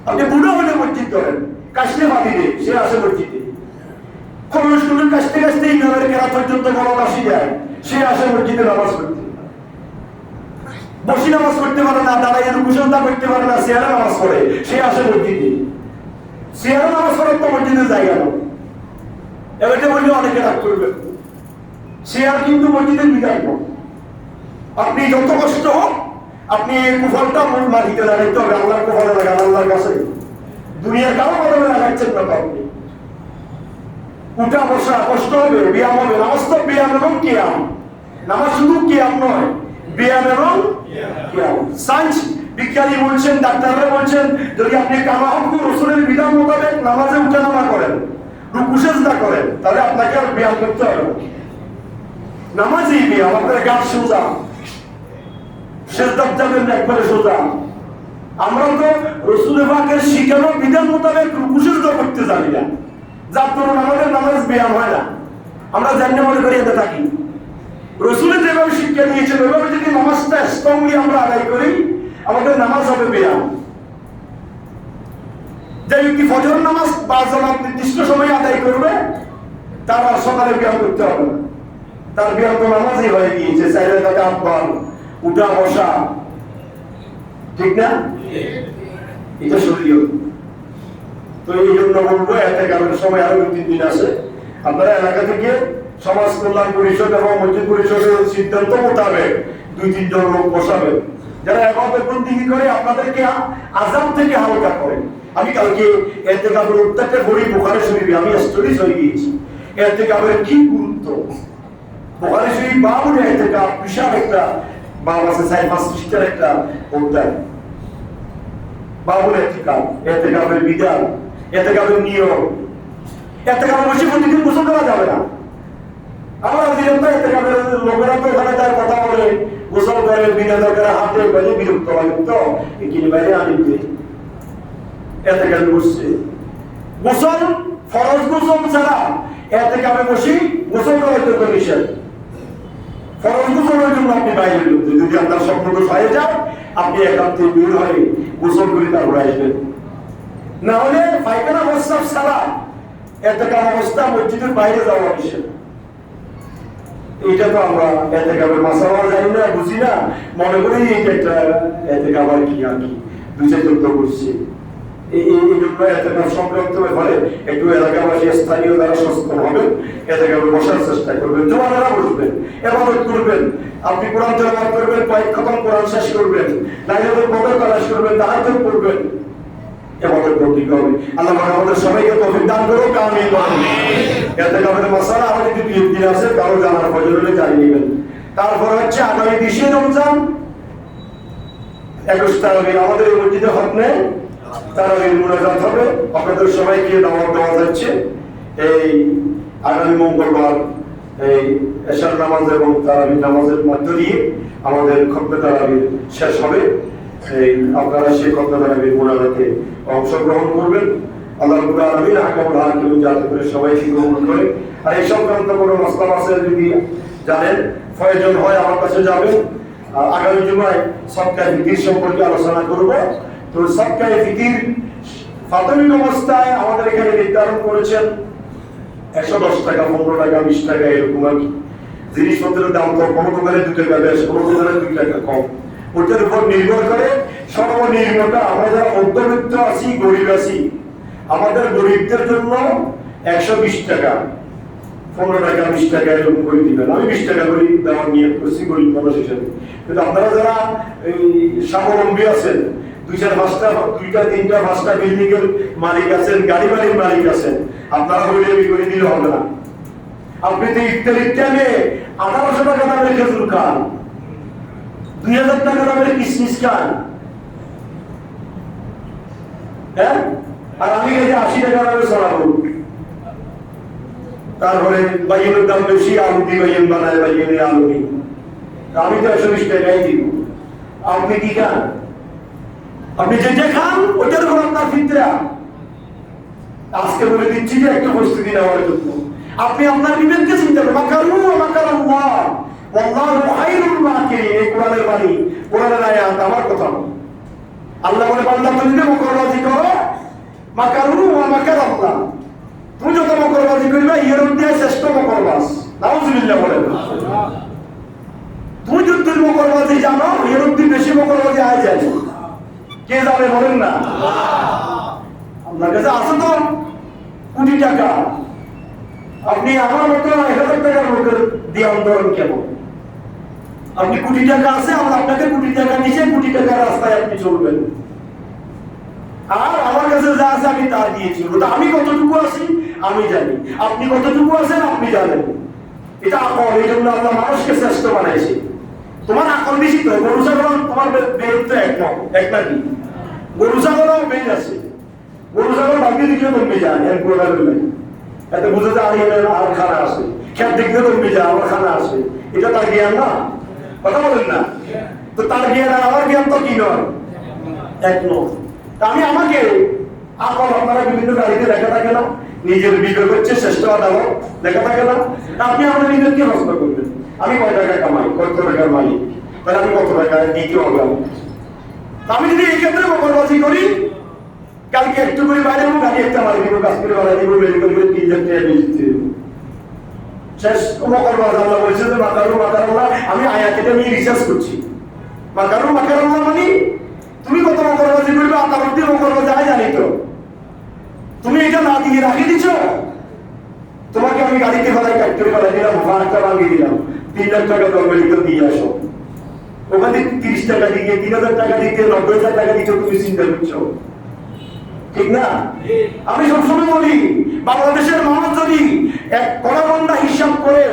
আপনি বুড়ো হলে মসজিদ করেন, কাশতে বাদিলে সে আসে মসজিদে, খরচ করে কাশতে কাশতে ইমামের কেরাত পর্যন্ত গলত আসি যায়, সে আসে মসজিদে নামাজ পড়তে। বসি নামাজ পড়তে পারে না, দাঁড়াইয়ে রুকুসজদা করতে পারে না, চেয়ারে নামাজ পড়ে, সে আসে মসজিদে। চেয়ারে নামাজ পড়ার তো মসজিদের জায়গা না, এটা বললে অনেকে রাগ করবে। চেয়ার কিন্তু মসজিদের বিধান। আপনি যত কষ্ট হোক, আপনি কুফলটা মূল মাটিতে লাগাইতে হবে, আল্লাহর কুফলে লাগান, আল্লাহর কাছে। দুনিয়ার কারো কদমে লাগাচ্ছেন না তো আপনি। উঠা বসা কষ্ট হবে, ব্যায়াম হবে। নামাজ তো ব্যায়াম এবং কিয়াম, নামাজ শুধু কিয়াম নয়, ব্যায়াম এবং কিয়াম। সায়েন্স বিজ্ঞানী বলছেন, ডাক্তাররা বলছেন, যদি আপনি কামাহক রাসূলের বিধান মোতাবেক নামাজে উঠা নামা করেন, রুকু সিজদা করেন, তাহলে আপনাকে আর ব্যায়াম করতে হবে না। নামাজই ব্যায়াম। আপনার গাছ সোজা, সিজদা যাবেন একবারে সোজা। আমরা তো রাসূল পাকের শিখানো বিধান মোতাবেক রুকু সিজদা করতে জানি না, যার কারণে আমাদের নামাজ ব্যায়াম হয় না। আমরা জানি মনে করি এতে থাকি। রাসূল যেভাবে শিক্ষা দিয়েছেন ওইভাবে যদি নামাজটা স্ট্রংলি আমরা আদায় করি, আমাদের নামাজ হবে ব্যায়াম। যে ব্যক্তি ফজর নামাজ বা জামাত নির্দিষ্ট সময়ে আদায় করবে, তার আর সকালে ব্যায়াম করতে হবে না, তার ব্যায়াম তো নামাজই হয়ে গিয়েছে। 4 রাকাত পর উঠা বসা, ঠিক না? এটা শরীয়ত। তো এই জন্য বলবো, ইতিকাফের সময় আরো 2-3 দিন আছে, আপনারা এলাকা থেকে সমাজ কল্যাণ পরিষদ এবং মসজিদ পরিষদের সিদ্ধান্ত মোতাবেক 2-3 জন লোক বসাবেন, যারা ইবাদত বন্দেগী করে আপনাদেরকে আযাব থেকে হালকা করে। আমি কালকে ইতিকাফের উত্তাপে পড়ি বুখারী শরীফে, আমি আশ্চর্য হয়ে গিয়েছি ইতিকাফের কি গুরুত্ব। বুখারী শরীফ বাবুল ইতিকাফ, বিশাল একটা বাব আছে, 4-5 পৃষ্ঠার একটা অধ্যায়, বাবুল ইতিকাফ, ইতিকাফের বিধান, ইতিকাফের নিয়ম। ইতিকাফে বসে প্রতিদিন গোসল করা যায়। দরকার হাতে বলে বিরক্ত লাগে তো এখানে বাইরে আনিতে এতে কাল বসছে গোসল ফরজ গোসল ছাড়া এতে কামে বসি গোসল করা তো নিষেধ ফরজ গোসলের জন্য আপনি বাইরে যদি আপনার স্বপ্ন দোষ হয়ে যায় আপনি একান্তে বের হয়ে গোসল করে তারপরে আসবেন না হলে পায়খানা অবস্থা ছাড়া এতে কাম অবস্থা মসজিদের বাইরে যাওয়া নিষেধ এইটা তো আমরা এতে কামের মাসালা জানি না বুঝি না মনে করি এইটা একটা এতে কামার কি আর কি দুই চার চোদ্দ করছি এই জন্য এতে কাম সংক্রান্ত ব্যাপারে একটু এলাকাবাসী স্থানীয় যারা সচেতন হবেন এতে কামে বসার চেষ্টা করবেন জমানারা বসবেন এবাদত করবেন আপনি কোরআন তেলাওয়াত করবেন কয়েক খতম কোরআন শেষ করবেন লাইলাতুল কদর তালাশ করবেন তাহাজ্জুদ করবেন এবাদত করতে হবে আল্লাহ আমাদের সবাইকে তৌফিক দান করুক আমিন এতে কামের মাসালা আমাদের যদি দিন আছে কারো জানার প্রয়োজন হলে জানিয়ে নেবেন তারপর হচ্ছে আগামী 20 রমজান 21 তারিখে আমাদের এই মসজিদে হতনে তারাবির মুনাজাত হবে আপনাদের সবাইকে দাওয়াত দেওয়া যাচ্ছে এই আগামী মঙ্গলবার এই এশার নামাজ এবং তারাবির নামাজের মধ্য দিয়ে আমাদের খতমে তারাবির শেষ হবে এই আপনারা সেই খতমে তারাবির মুনাজাতে অংশগ্রহণ করবেন আল্লাহ রাব্বুল আলামিন আহকামুল হাকিম যাতে করে সবাইকে গ্রহণ করে আর এই সংক্রান্ত কোনো মাসলা আছে যদি জানেন প্রয়োজন হয় আমার কাছে যাবেন আগামী জুমায় সদকা ফিতর সম্পর্কে আলোচনা করব তো সদকা ফিতর প্রাথমিক অবস্থায় আমাদের এখানে নির্ধারণ করেছেন 110 টাকা 15 টাকা 20 টাকা এরকম আর কি জিনিসপত্রের দাম তো কোনো দোকানে 2 টাকা বেশি কোনো দোকানে 2 টাকা কম ওটার উপর নির্ভর করে সর্বনিম্নটা আমরা যারা মধ্যবিত্ত আছি গরিব আছি আমাদের গরিবদের জন্য 120 টাকা 15 টাকা 20 টাকা এরকম করে দিবেন আমি 20 টাকা করে দেওয়ার নিয়ত করছি গরিব মানুষ হিসেবে কিন্তু আপনারা যারা এই স্বাবলম্বী আছেন 2-4-5টা 2টা 3টা 5টা বিল্ডিং এর মালিক আছেন গাড়ি বাড়ির মালিক আছেন আপনারা হইলে করে দিলে হবে না আপনি তো ইফতারির টাইমে 1800 টাকা দামের খেজুর খান 2000 টাকা দামের কিশমিশ খান হ্যাঁ আর আমি গেছি 80 টাকা দামের সরাবো তারপরে বাইয়ের দাম বেশি আলু দিয়ে বাইয়েন বানায় বাইয়ের আলু নেই আমি তো 120 টাকাই দিব আপনি কি খান আপনি যেটা খান ওটার উপর আপনার ফিতরা আজকে বলে দিচ্ছি যে একটা প্রস্তুতি নেওয়ার জন্য আপনি আপনার বিবেককে চিন্তা করুন মাকারু মাকারাল্লাহ ওয়াল্লাহু খায়রুল মাকিরিন এই কোরআনের বাণী কোরআনের আয়াত আমার কথা আল্লাহ বলে বান্দা তুমি যে মকরবাজি করো মাকারু ওয়া মাকারাল্লাহ তুমি যত মকরবাজি করবে এর মধ্যে শ্রেষ্ঠ মকরবাজ নাউজুবিল্লাহ বলেন তুমি যুদ্ধের মকরবাজি জানো এর মধ্যে বেশি মকরবাজি আয় যায় কে যাবে বলেন না আপনার কাছে আছে তো কোটি টাকা আপনি আমার মতো 1000 টাকার লোকের দিয়ে আন্দোলন কেমন আপনি কোটি টাকা আছে আমরা আপনাকে কোটি টাকা নিচে কোটি টাকার রাস্তায় আপনি চলবেন আর আমার কাছে যা আছে আমি তা দিয়েছি ওটা আমি কতটুকু আছি আমি জানি আপনি কতটুকু আছেন আপনি জানেন এটা আকল এই জন্য আল্লাহ মানুষকে শ্রেষ্ঠ বানাইছে তোমার আকল বেশি তো গরু ছাগল তোমার বেদ তো এক নাকি গরু ছাগলও বেদ আছে গরু ছাগল ভাগ্যে দিকে কমবে যায় এক গোড়া বেলায় এতে বুঝে যায় আর খানা আসে খেত দেখতে কমবে যায় আমার খানা আসে এটা তার জ্ঞান না কথা বলেন না তো তার জ্ঞান আর আমার জ্ঞান তো কি নয় এক নয় তা আমি আমাকে আকল আপনারা বিভিন্ন গাড়িতে লেখা থাকে না নিজের বিবেক হচ্ছে শ্রেষ্ঠ আদালত লেখা থাকে না আপনি আপনার নিজেকে নষ্ট করবেন আমি কয় টাকা কামাই কত টাকার মালিক তাহলে আমি কত টাকা দিতে হবে আমি যদি এই ক্ষেত্রে মকরবাজি করি কালকে একটু করে বাইরে গাড়ি একটা মারি দিব কাজ করে বাড়াই দিব মেডিকেল করে 3000 টাকা বেশি দিব শেষ মকরবাজ আল্লাহ বলছে যে মাকারুল্লাহ আমি আয়াতটা নিয়ে রিসার্চ করছি মাকারুল্লাহ মানে তুমি কত মকরবাজি করবে আপনার মধ্যে মকরবাজি আয় জানি তো তুমি এটা না দিয়ে রাখি দিছ তোমাকে আমি গাড়িতে ফেলাই কাটতে ফেলাই দিলাম ভাড়াটা ভাঙিয়ে দিলাম 3 লাখ টাকা তোর মেডিকেল দিয়ে আসো ওখানে 30 টাকা দিয়ে 3000 টাকা দিতে 90,000 টাকা দিতে তুমি চিন্তা করছো ঠিক না আমি সবসময় বলি বাংলাদেশের মানুষ যদি এক কড়াগন্ডা হিসাব করে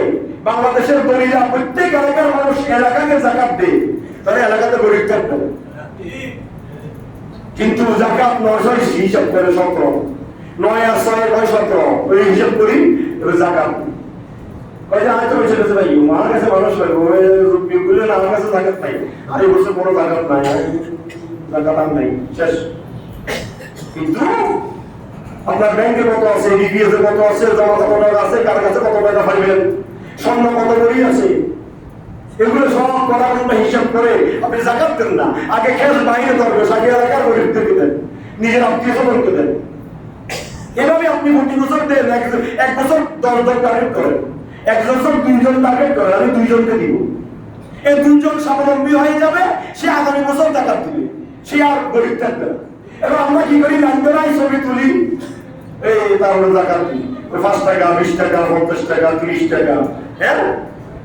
বাংলাদেশের দলিলা প্রত্যেক এলাকার মানুষ এলাকাকে যাকাত দেয় তাহলে এলাকাতে গরিব থাকবে কিন্তু যাকাত 900 হিসাব করে 17 9 আর 6 9 17 ওই হিসাব করি যাকাত ওই যে হয়তো বসে গেছে ভাই আমার কাছে মানুষ হয় ওই রুপিগুলো না আমার কাছে জাকাত নাই আর এই বছর কোনো জাকাত নাই জাকাত আর নাই শেষ কিন্তু আপনার ব্যাংকে কত আছে ডিপিএস এ কত আছে জমা কত টাকা আছে কার কাছে কত টাকা পাইবেন স্বর্ণ কত করি আছে এগুলো সব কথা হিসাব করে আপনি জাকাত দেন না আগে খেয়াল বাইরে ধরবে সাথে এলাকার গরিবদেরকে দেন নিজের আত্মীয় স্বজনকে দেন এভাবে আপনি প্রতি বছর দেন এক বছর 10 জন টার্গেট করেন এক বছর 2 জন টার্গেট করেন আমি 2 জনকে দিব এই 2 জন স্বাবলম্বী হয়ে যাবে সে আগামী বছর জাকাত দিবে সে আর গরিব থাকবে না এবার আমরা কি করি লাইনই ছবি তুলি এই তারপরে জাকাত দিই 5 টাকা 20 টাকা 50 টাকা 30 টাকা হ্যাঁ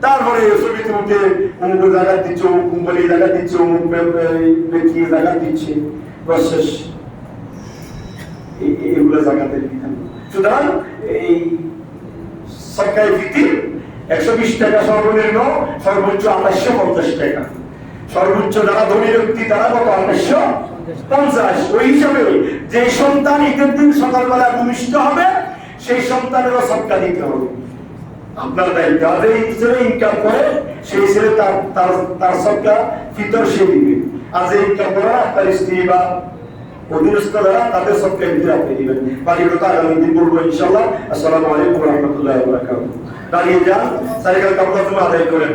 তারপরে ছবি তুলতে অমুক জাকাত দিচ্ছে অমুক কোম্পানি জাকাত দিচ্ছে অমুক ব্যক্তি জাকাত দিচ্ছে প্রসেস এগুলো জাকাতের বিধান সুতরাং এই সরকারি ভিত্তিক 120 টাকা সর্বনিম্ন সর্বোচ্চ 2850 টাকা সর্বোচ্চ যারা ধনী ব্যক্তি তারা কত 2850 ওই হিসাবে যে সন্তান ঈদের দিন সকালবেলা ভূমিষ্ঠ হবে সেই সন্তানেরও সদকা দিতে হবে আপনার দায়িত্ব যাদের ছেলে ইনকাম করে সেই ছেলে তার সদকা ফিতর সে দিবে আর যে ইনকাম করে আপনার স্ত্রী বা অধীনস্থ যারা তাদের সদকা ফিতর আপনি দিবেন বাকিগুলো তো আগামী দিন বলবো ইনশাআল্লাহ। আসসালামু আলাইকুম ওয়া রাহমাতুল্লাহি ওয়া বারাকাতুহু। দাঁড়িয়ে যান সাইকেল কাপড় আদায় করেন।